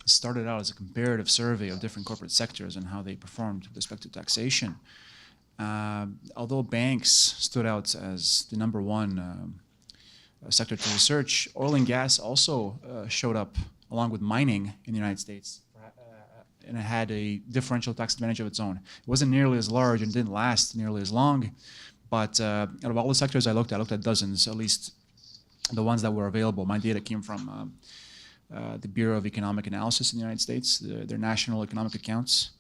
started out as a comparative survey of different corporate sectors and how they performed with respect to taxation. Although banks stood out as the number one sector to research, oil and gas also showed up along with mining in the United States, and it had a differential tax advantage of its own. It wasn't nearly as large and didn't last nearly as long, but out of all the sectors I looked at dozens, at least the ones that were available. My data came from the Bureau of Economic Analysis in the United States, their national economic accounts.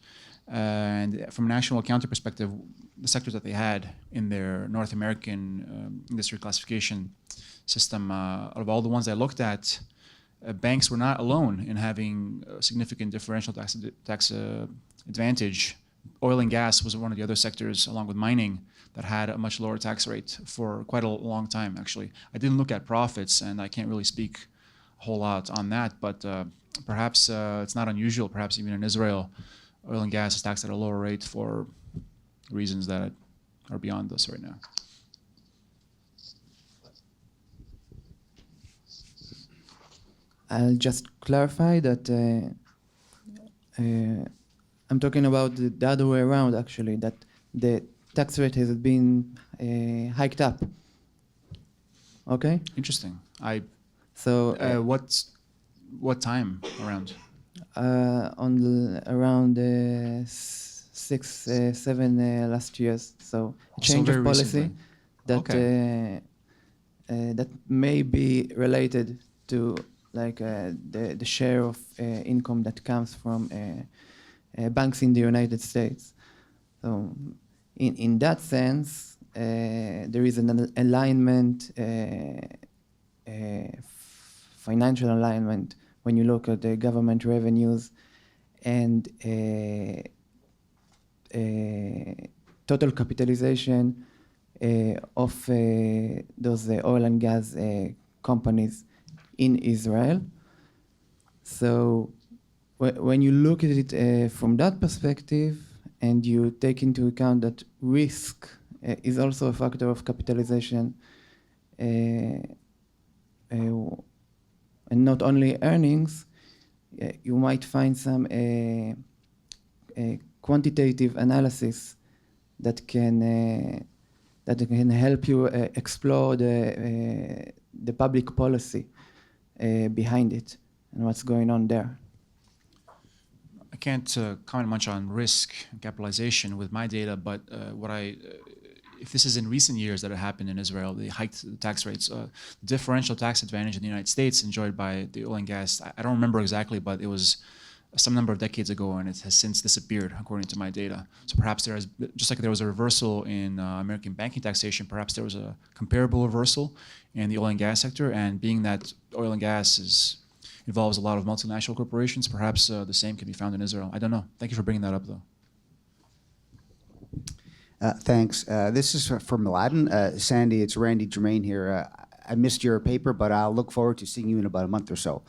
And from a national accounting perspective, the sectors that they had in their North American industry classification system, out of all the ones I looked at, banks were not alone in having a significant differential tax advantage. Oil and gas was one of the other sectors, along with mining, that had a much lower tax rate for quite a long time, actually. I didn't look at profits, and I can't really speak a whole lot on that, but perhaps it's not unusual, perhaps even in Israel, oil and gas is taxed at a lower rate for reasons that are beyond us right now. I'll just clarify that I'm talking about the other way around, actually, that the tax rate has been hiked up. Okay? Interesting. So what time around? Around 6, 7 last years. So a change of policy that that may be related to like the share of income that comes from banks in the United States. So in that sense, there is an alignment, financial alignment, when you look at the government revenues and total capitalization of those oil and gas companies in Israel. So when you look at it from that perspective, and you take into account that risk is also a factor of capitalization, and not only earnings, you might find some quantitative analysis that can help you explore the public policy behind it and what's going on there. I can't comment much on risk and capitalization with my data, but if this is in recent years that it happened in Israel, they hiked the tax rates. Differential tax advantage in the United States enjoyed by the oil and gas, I don't remember exactly, but it was some number of decades ago, and it has since disappeared, according to my data. So perhaps there is, just like there was a reversal in American banking taxation, perhaps there was a comparable reversal in the oil and gas sector, and being that oil and gas involves a lot of multinational corporations, perhaps the same can be found in Israel. I don't know. Thank you for bringing that up, though. Thanks. This is for Mladen. Sandy, it's Randy Germain here. I missed your paper, but I'll look forward to seeing you in about a month or so.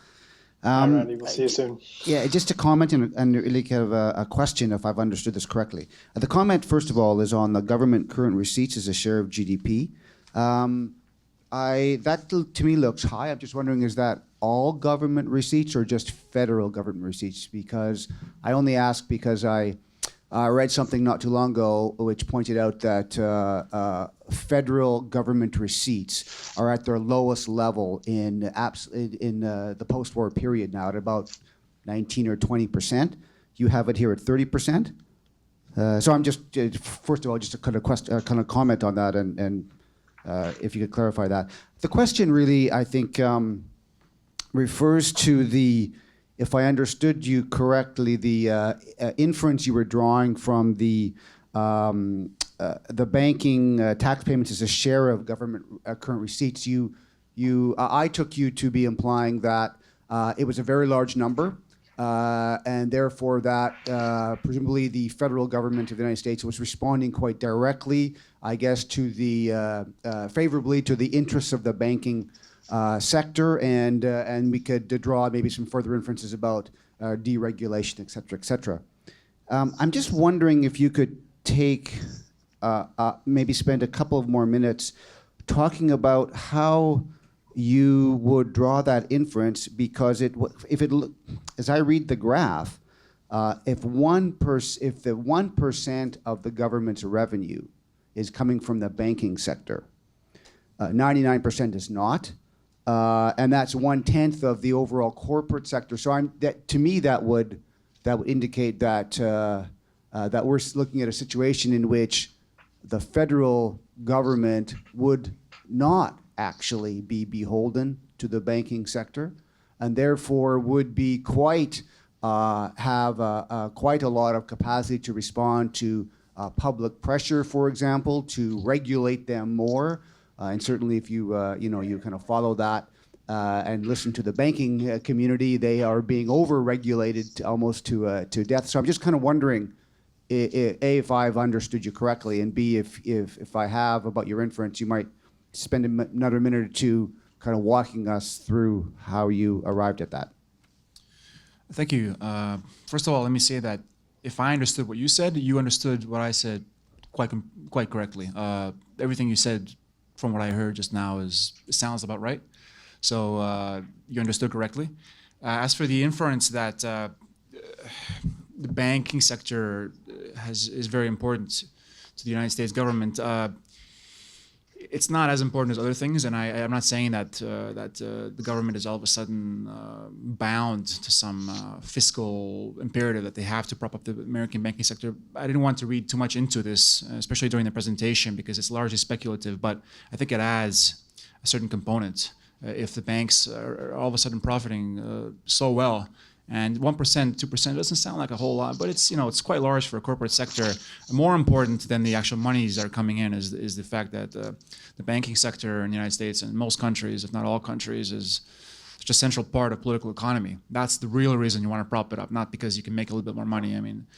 Hi, Randy. We'll see you soon. Yeah, just a comment and really kind of a question, if I've understood this correctly. The comment, first of all, is on the government current receipts as a share of GDP. That to me looks high. I'm just wondering, is that all government receipts or just federal government receipts? Because I only ask because I read something not too long ago which pointed out that federal government receipts are at their lowest level in the post-war period now at about 19 or 20%. You have it here at 30%. So I'm just, first of all, just a kind of comment on that, and if you could clarify that. The question really, I think, refers to the, if I understood you correctly, the inference you were drawing from the banking tax payments as a share of government current receipts. I took you to be implying that it was a very large number, and therefore that presumably the federal government of the United States was responding quite directly, I guess, to the favorably to the interests of the banking sector, and we could draw maybe some further inferences about deregulation, et cetera, et cetera. I'm just wondering if you could take, maybe spend a couple of more minutes talking about how you would draw that inference, because as I read the graph, if the 1% of the government's revenue is coming from the banking sector, 99% is not. And that's 1/10 of the overall corporate sector. So to me, that would indicate that that we're looking at a situation in which the federal government would not actually be beholden to the banking sector, and therefore would be quite have quite a lot of capacity to respond to public pressure, for example, to regulate them more. And certainly, if you you kind of follow that and listen to the banking community, they are being over-regulated almost to death. So I'm just kind of wondering, A, if I've understood you correctly, and B, if I have about your inference, you might spend another minute or two kind of walking us through how you arrived at that. Thank you. First of all, let me say that if I understood what you said, you understood what I said quite correctly. Everything you said, from what I heard just now, sounds about right. So you understood correctly. As for the inference that the banking sector is very important to the United States government, it's not as important as other things, and I'm not saying that the government is all of a sudden bound to some fiscal imperative that they have to prop up the American banking sector. I didn't want to read too much into this, especially during the presentation, because it's largely speculative, but I think it adds a certain component. If the banks are all of a sudden profiting so well, and 1%, 2% doesn't sound like a whole lot, but it's quite large for a corporate sector. More important than the actual monies that are coming in is the fact that the banking sector in the United States and most countries, if not all countries, is such a central part of political economy. That's the real reason you want to prop it up, not because you can make a little bit more money. I mean,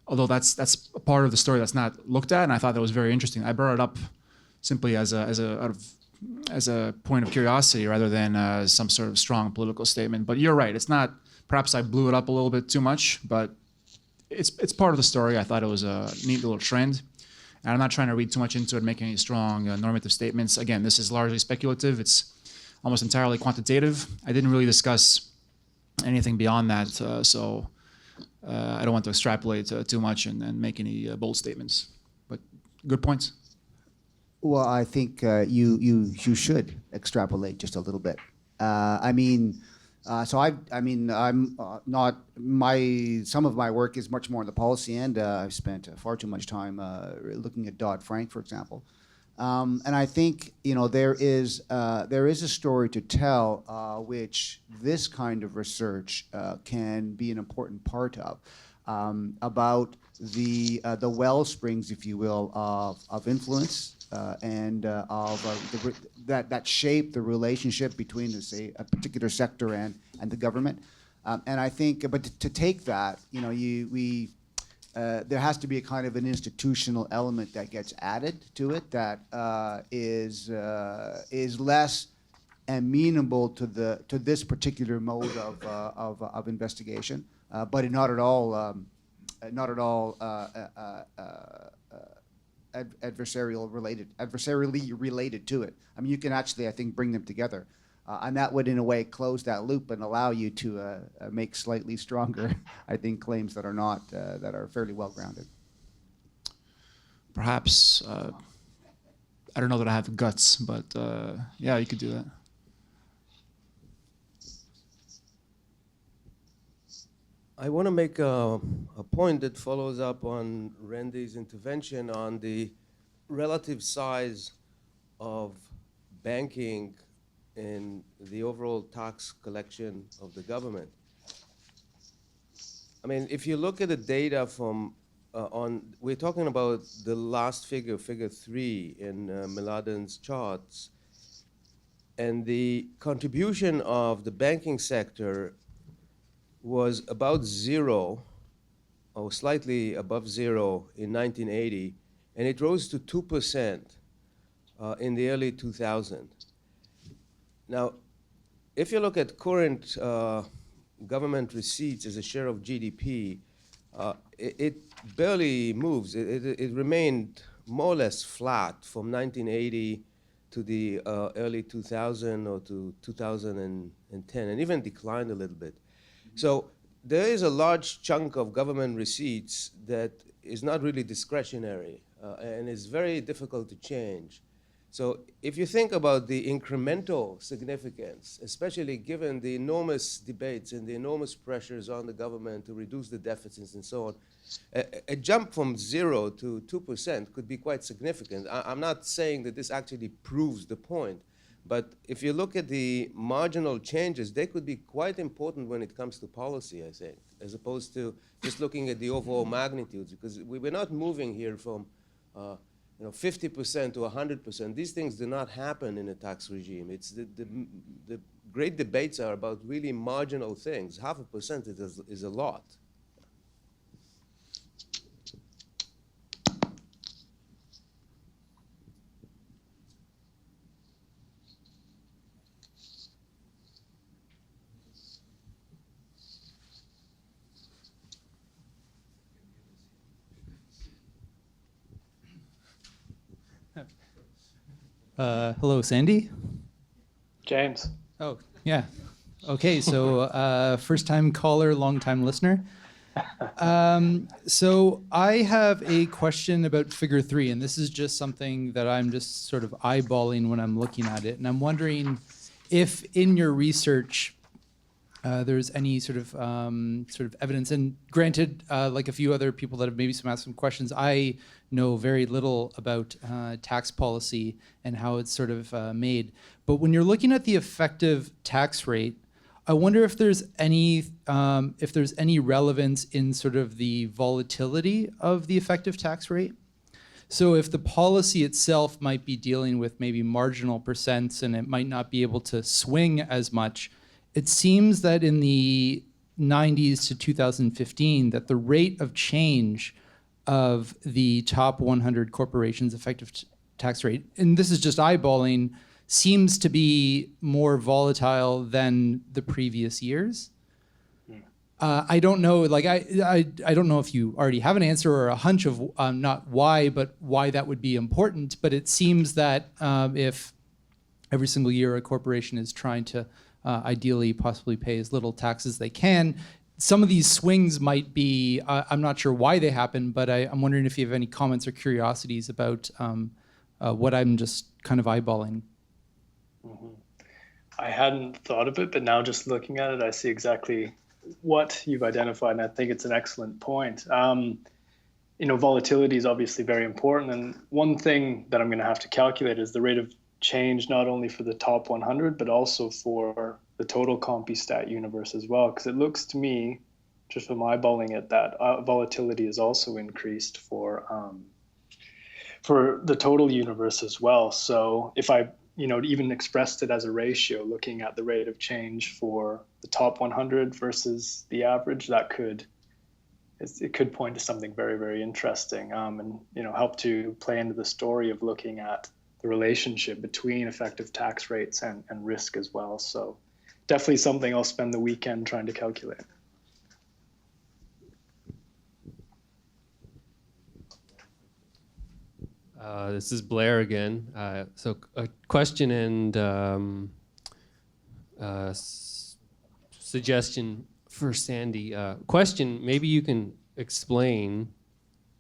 although that's a part of the story that's not looked at, and I thought that was very interesting. I brought it up simply as a point of curiosity rather than some sort of strong political statement. But you're right, it's not. Perhaps I blew it up a little bit too much, but it's part of the story. I thought it was a neat little trend. And I'm not trying to read too much into it, make any strong normative statements. Again, this is largely speculative. It's almost entirely quantitative. I didn't really discuss anything beyond that, so I don't want to extrapolate too much and make any bold statements. But good points. Well, I think you should extrapolate just a little bit. I'm not some of my work is much more on the policy end. I've spent far too much time looking at Dodd-Frank, for example, and I think there is a story to tell which this kind of research can be an important part of, about the well springs, if you will, of influence. And that shape the relationship between, say, a particular sector and the government. And I think, but to take that, there has to be a kind of an institutional element that gets added to it that is less amenable to this particular mode of investigation, but not at all adversarially related to it. I mean, you can actually, I think, bring them together, and that would, in a way, close that loop and allow you to make slightly stronger, I think, claims that are not that are fairly well grounded. Perhaps I don't know that I have guts, but yeah, you could do that. I want to make a point that follows up on Randy's intervention on the relative size of banking in the overall tax collection of the government. I mean, if you look at the data from we're talking about the last figure, figure 3 in Mladen's charts, and the contribution of the banking sector was about 0 or slightly above 0 in 1980, and it rose to 2% in the early 2000s. Now, if you look at current government receipts as a share of GDP, it barely moves. It remained more or less flat from 1980 to the early 2000 or to 2010, and even declined a little bit. So there is a large chunk of government receipts that is not really discretionary and is very difficult to change. So if you think about the incremental significance, especially given the enormous debates and the enormous pressures on the government to reduce the deficits and so on, a jump from 0 to 2% could be quite significant. I'm not saying that this actually proves the point, but if you look at the marginal changes, they could be quite important when it comes to policy, I think, as opposed to just looking at the overall magnitudes, because we're not moving here from 50% to 100%. These things do not happen in a tax regime. It's the great debates are about really marginal things. 0.5% is a lot. Hello, Sandy. James. Oh, yeah. Okay, so first-time caller, long-time listener. So I have a question about figure 3, and this is just something that I'm just sort of eyeballing when I'm looking at it. And I'm wondering if in your research there's any sort of evidence. And granted, like a few other people that have maybe asked some questions, I know very little about tax policy and how it's sort of made. But when you're looking at the effective tax rate, I wonder if there's any relevance in sort of the volatility of the effective tax rate. So if the policy itself might be dealing with maybe marginal percents and it might not be able to swing as much, it seems that in the 90s to 2015 that the rate of change of the top 100 corporations' effective tax rate, and this is just eyeballing, seems to be more volatile than the previous years. I don't know, like I don't know if you already have an answer or a hunch of not why, but why that would be important. But it seems that if every single year a corporation is trying to ideally possibly pay as little tax as they can, some of these swings might be, I'm not sure why they happen, but I'm wondering if you have any comments or curiosities about what I'm just kind of eyeballing. Mm-hmm. I hadn't thought of it, but now just looking at it, I see exactly what you've identified, and I think it's an excellent point. Volatility is obviously very important, and one thing that I'm going to have to calculate is the rate of change, not only for the top 100, but also for the total CompuStat universe as well, because it looks to me, just from eyeballing it, that volatility is also increased for the total universe as well. So if I even expressed it as a ratio, looking at the rate of change for the top 100 versus the average, it could point to something very, very interesting, and help to play into the story of looking at the relationship between effective tax rates and risk as well. So definitely something I'll spend the weekend trying to calculate. This is Blair again. So a question and suggestion for Sandy. Question, maybe you can explain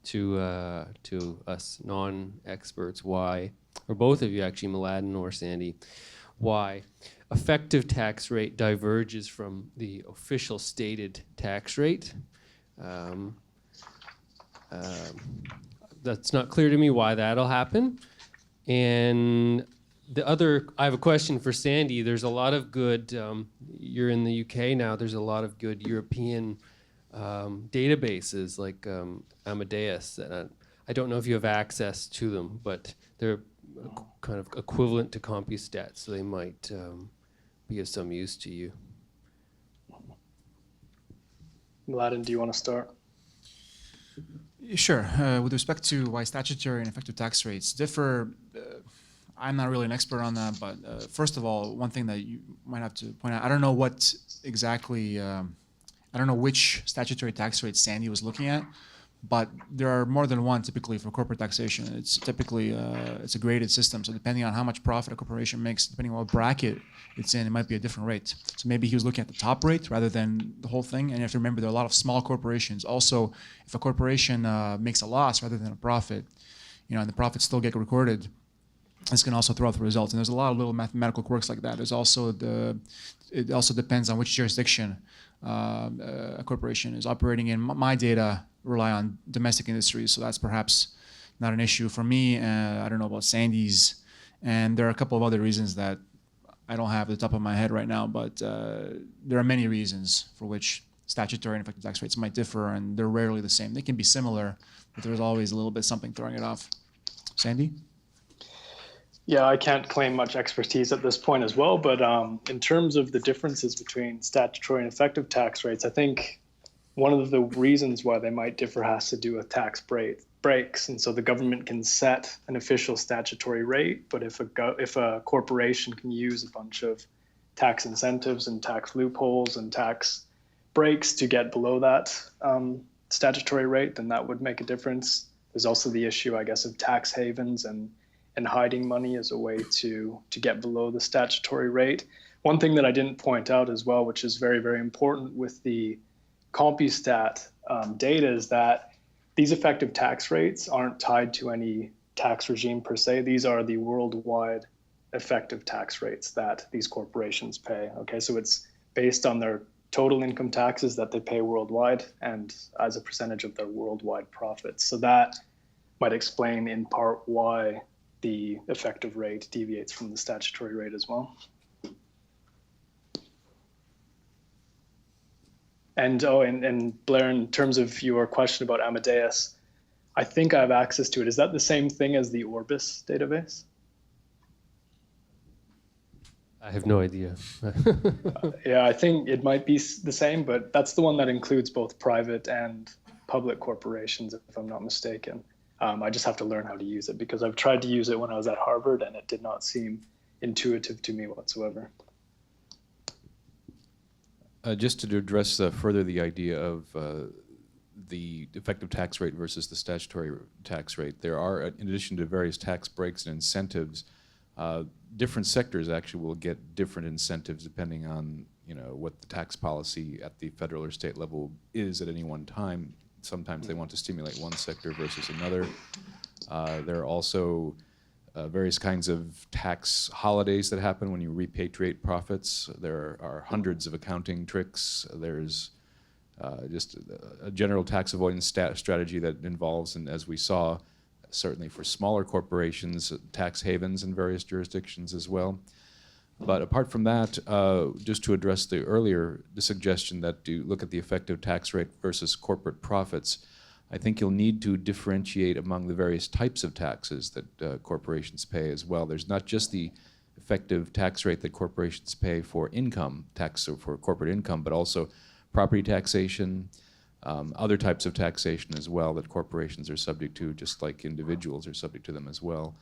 to us non-experts why, or both of you actually, Mladen or Sandy, why effective tax rate diverges from the official stated tax rate. That's not clear to me why that'll happen. And I have a question for Sandy. There's a lot of good, you're in the UK now, there's a lot of good European databases like Amadeus. I don't know if you have access to them, but they're kind of equivalent to CompuStat, so they might be of some use to you. Mladen, do you want to start? Sure. With respect to why statutory and effective tax rates differ, I'm not really an expert on that, but first of all, one thing that you might have to point out, I don't know what exactly, I don't know which statutory tax rate Sandy was looking at, but there are more than one typically for corporate taxation. It's typically, it's a graded system, so depending on how much profit a corporation makes, depending on what bracket it's in, it might be a different rate. So maybe he was looking at the top rate rather than the whole thing, and you have to remember there are a lot of small corporations. Also, if a corporation makes a loss rather than a profit, and the profits still get recorded, this can also throw out the results. And there's a lot of little mathematical quirks like that. There's also it also depends on which jurisdiction a corporation is operating in. My data rely on domestic industries, so that's perhaps not an issue for me. I don't know about Sandy's, and there are a couple of other reasons that I don't have at the top of my head right now, but there are many reasons for which statutory and effective tax rates might differ, and they're rarely the same. They can be similar, but there's always a little bit something throwing it off. Sandy? Yeah, I can't claim much expertise at this point as well, but in terms of the differences between statutory and effective tax rates, I think one of the reasons why they might differ has to do with tax breaks. And so the government can set an official statutory rate, but if a corporation can use a bunch of tax incentives and tax loopholes and tax breaks to get below that statutory rate, then that would make a difference. There's also the issue, I guess, of tax havens and hiding money as a way to get below the statutory rate. One thing that I didn't point out as well, which is very, very important with the CompuStat data, is that these effective tax rates aren't tied to any tax regime per se. These are the worldwide effective tax rates that these corporations pay. Okay, so it's based on their total income taxes that they pay worldwide and as a percentage of their worldwide profits. So that might explain in part why the effective rate deviates from the statutory rate as well. And Blair, in terms of your question about Amadeus, I think I have access to it. Is that the same thing as the Orbis database? I have no idea. Yeah, I think it might be the same, but that's the one that includes both private and public corporations, if I'm not mistaken. I just have to learn how to use it because I've tried to use it when I was at Harvard and it did not seem intuitive to me whatsoever. Just to address further the idea of the effective tax rate versus the statutory tax rate, there are, in addition to various tax breaks and incentives, different sectors actually will get different incentives depending on what the tax policy at the federal or state level is at any one time. Sometimes they want to stimulate one sector versus another. There are also various kinds of tax holidays that happen when you repatriate profits. There are hundreds of accounting tricks. There's just a general tax avoidance strategy that involves, and as we saw, certainly for smaller corporations, tax havens in various jurisdictions as well. But apart from that, just to address the suggestion that you look at the effective tax rate versus corporate profits, I think you'll need to differentiate among the various types of taxes that corporations pay as well. There's not just the effective tax rate that corporations pay for income tax or for corporate income, but also property taxation, other types of taxation as well that corporations are subject to, just like individuals are subject to them as well.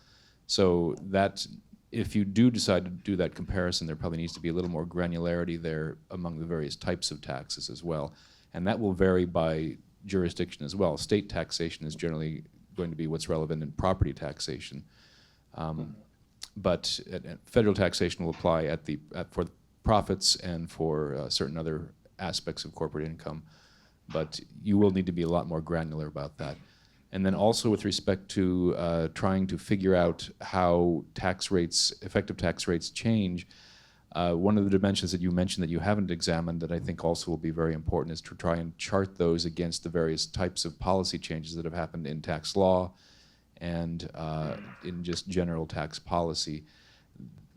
So that if you do decide to do that comparison, there probably needs to be a little more granularity there among the various types of taxes as well. And that will vary by jurisdiction as well. State taxation is generally going to be what's relevant in property taxation. But federal taxation will apply for profits and for certain other aspects of corporate income. But you will need to be a lot more granular about that. And then also with respect to trying to figure out how effective tax rates change, one of the dimensions that you mentioned that you haven't examined that I think also will be very important is to try and chart those against the various types of policy changes that have happened in tax law and in just general tax policy.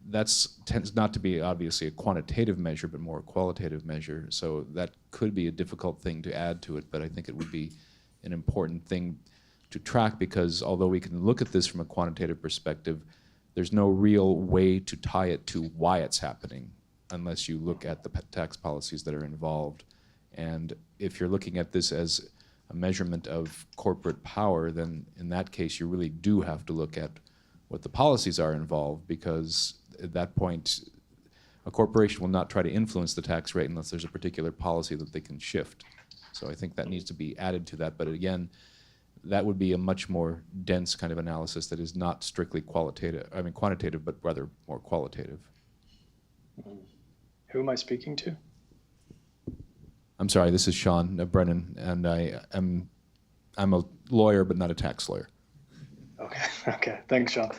That tends not to be obviously a quantitative measure, but more a qualitative measure. So that could be a difficult thing to add to it, but I think it would be an important thing to track, because although we can look at this from a quantitative perspective, there's no real way to tie it to why it's happening unless you look at the tax policies that are involved. And if you're looking at this as a measurement of corporate power, then in that case you really do have to look at what the policies are involved, because at that point a corporation will not try to influence the tax rate unless there's a particular policy that they can shift. So I think that needs to be added to that. But again, that would be a much more dense kind of analysis that is not strictly quantitative, but rather more qualitative. Who am I speaking to? I'm sorry, this is Sean Brennan, and I'm a lawyer, but not a tax lawyer. Okay, thanks, Sean.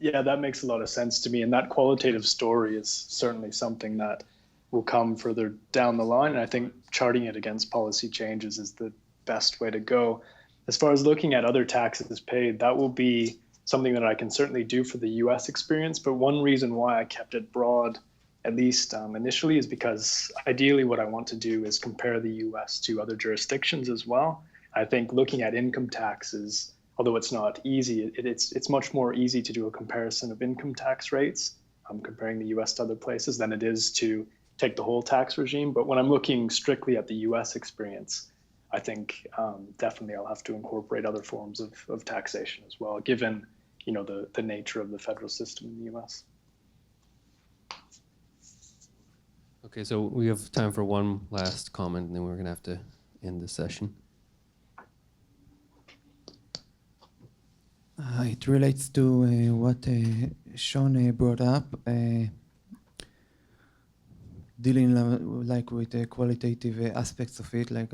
Yeah, that makes a lot of sense to me, and that qualitative story is certainly something that will come further down the line, and I think charting it against policy changes is the best way to go. As far as looking at other taxes paid, that will be something that I can certainly do for the US experience, but one reason why I kept it broad, at least initially, is because ideally what I want to do is compare the US to other jurisdictions as well. I think looking at income taxes, although it's not easy, it's much more easy to do a comparison of income tax rates, comparing the US to other places, than it is to take the whole tax regime. But when I'm looking strictly at the US experience, I think definitely I'll have to incorporate other forms of taxation as well, given the nature of the federal system in the US. Okay, so we have time for one last comment, and then we're going to have to end the session. It relates to what Sean brought up, dealing like with the qualitative aspects of it, like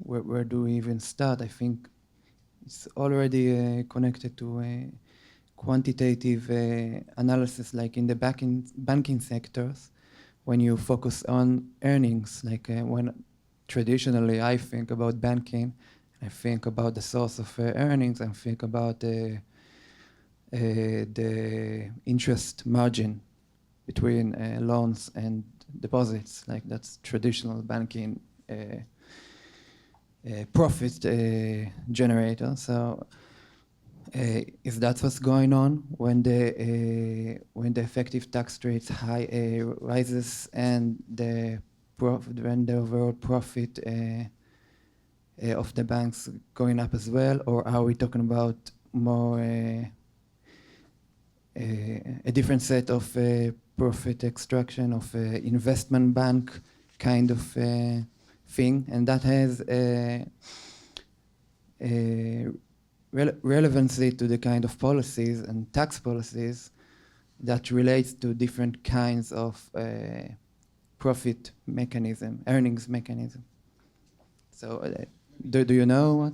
where do we even start? I think it's already connected to quantitative analysis, like in the banking sectors, when you focus on earnings, like when traditionally I think about banking, I think about the source of earnings, and think about the interest margin between loans and deposits. Like that's traditional banking profit generator. So if that's what's going on when the effective tax rate rises and when the overall profit of the banks going up as well, or are we talking about more a different set of profit extraction of investment bank kind of thing? And that has relevancy to the kind of policies and tax policies that relates to different kinds of profit mechanism, earnings mechanism. So do you know what?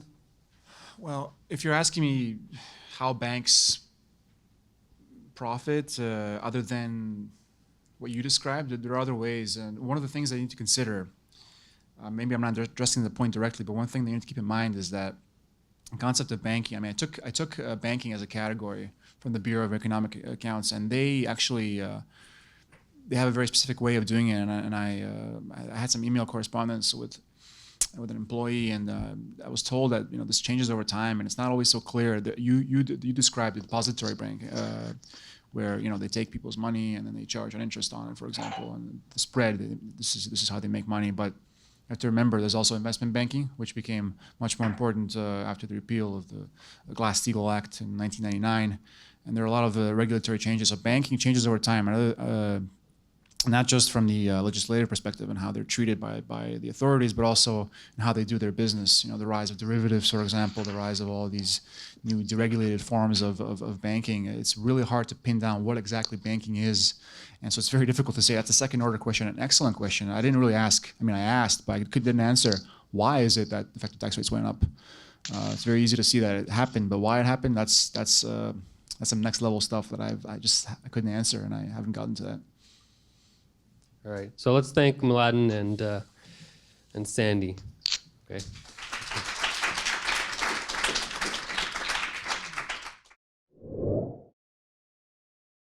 Well, if you're asking me how banks profit other than what you described, there are other ways. And one of the things that you need to consider, maybe I'm not addressing the point directly, but one thing that you need to keep in mind is that the concept of banking, I mean, I took banking as a category from the Bureau of Economic Accounts, and they actually they have a very specific way of doing it. And I had some email correspondence with an employee, and I was told that this changes over time, and it's not always so clear. That you described the depository bank, where they take people's money and then they charge an interest on it, for example, and the spread. This is how they make money. But you have to remember, there's also investment banking, which became much more important after the repeal of the Glass-Steagall Act in 1999, And there are a lot of regulatory changes. So banking changes over time. Not just from the legislative perspective and how they're treated by the authorities, but also in how they do their business. You know, the rise of derivatives, for example, the rise of all these new deregulated forms of banking. It's really hard to pin down what exactly banking is. And so it's very difficult to say. That's a second order question, an excellent question. I didn't really ask. I mean, I asked, but I didn't answer. Why is it that effective tax rates went up? It's very easy to see that it happened, but why it happened, that's some next level stuff that I couldn't answer, and I haven't gotten to that. All right. So let's thank Mladen and Sandy. Okay.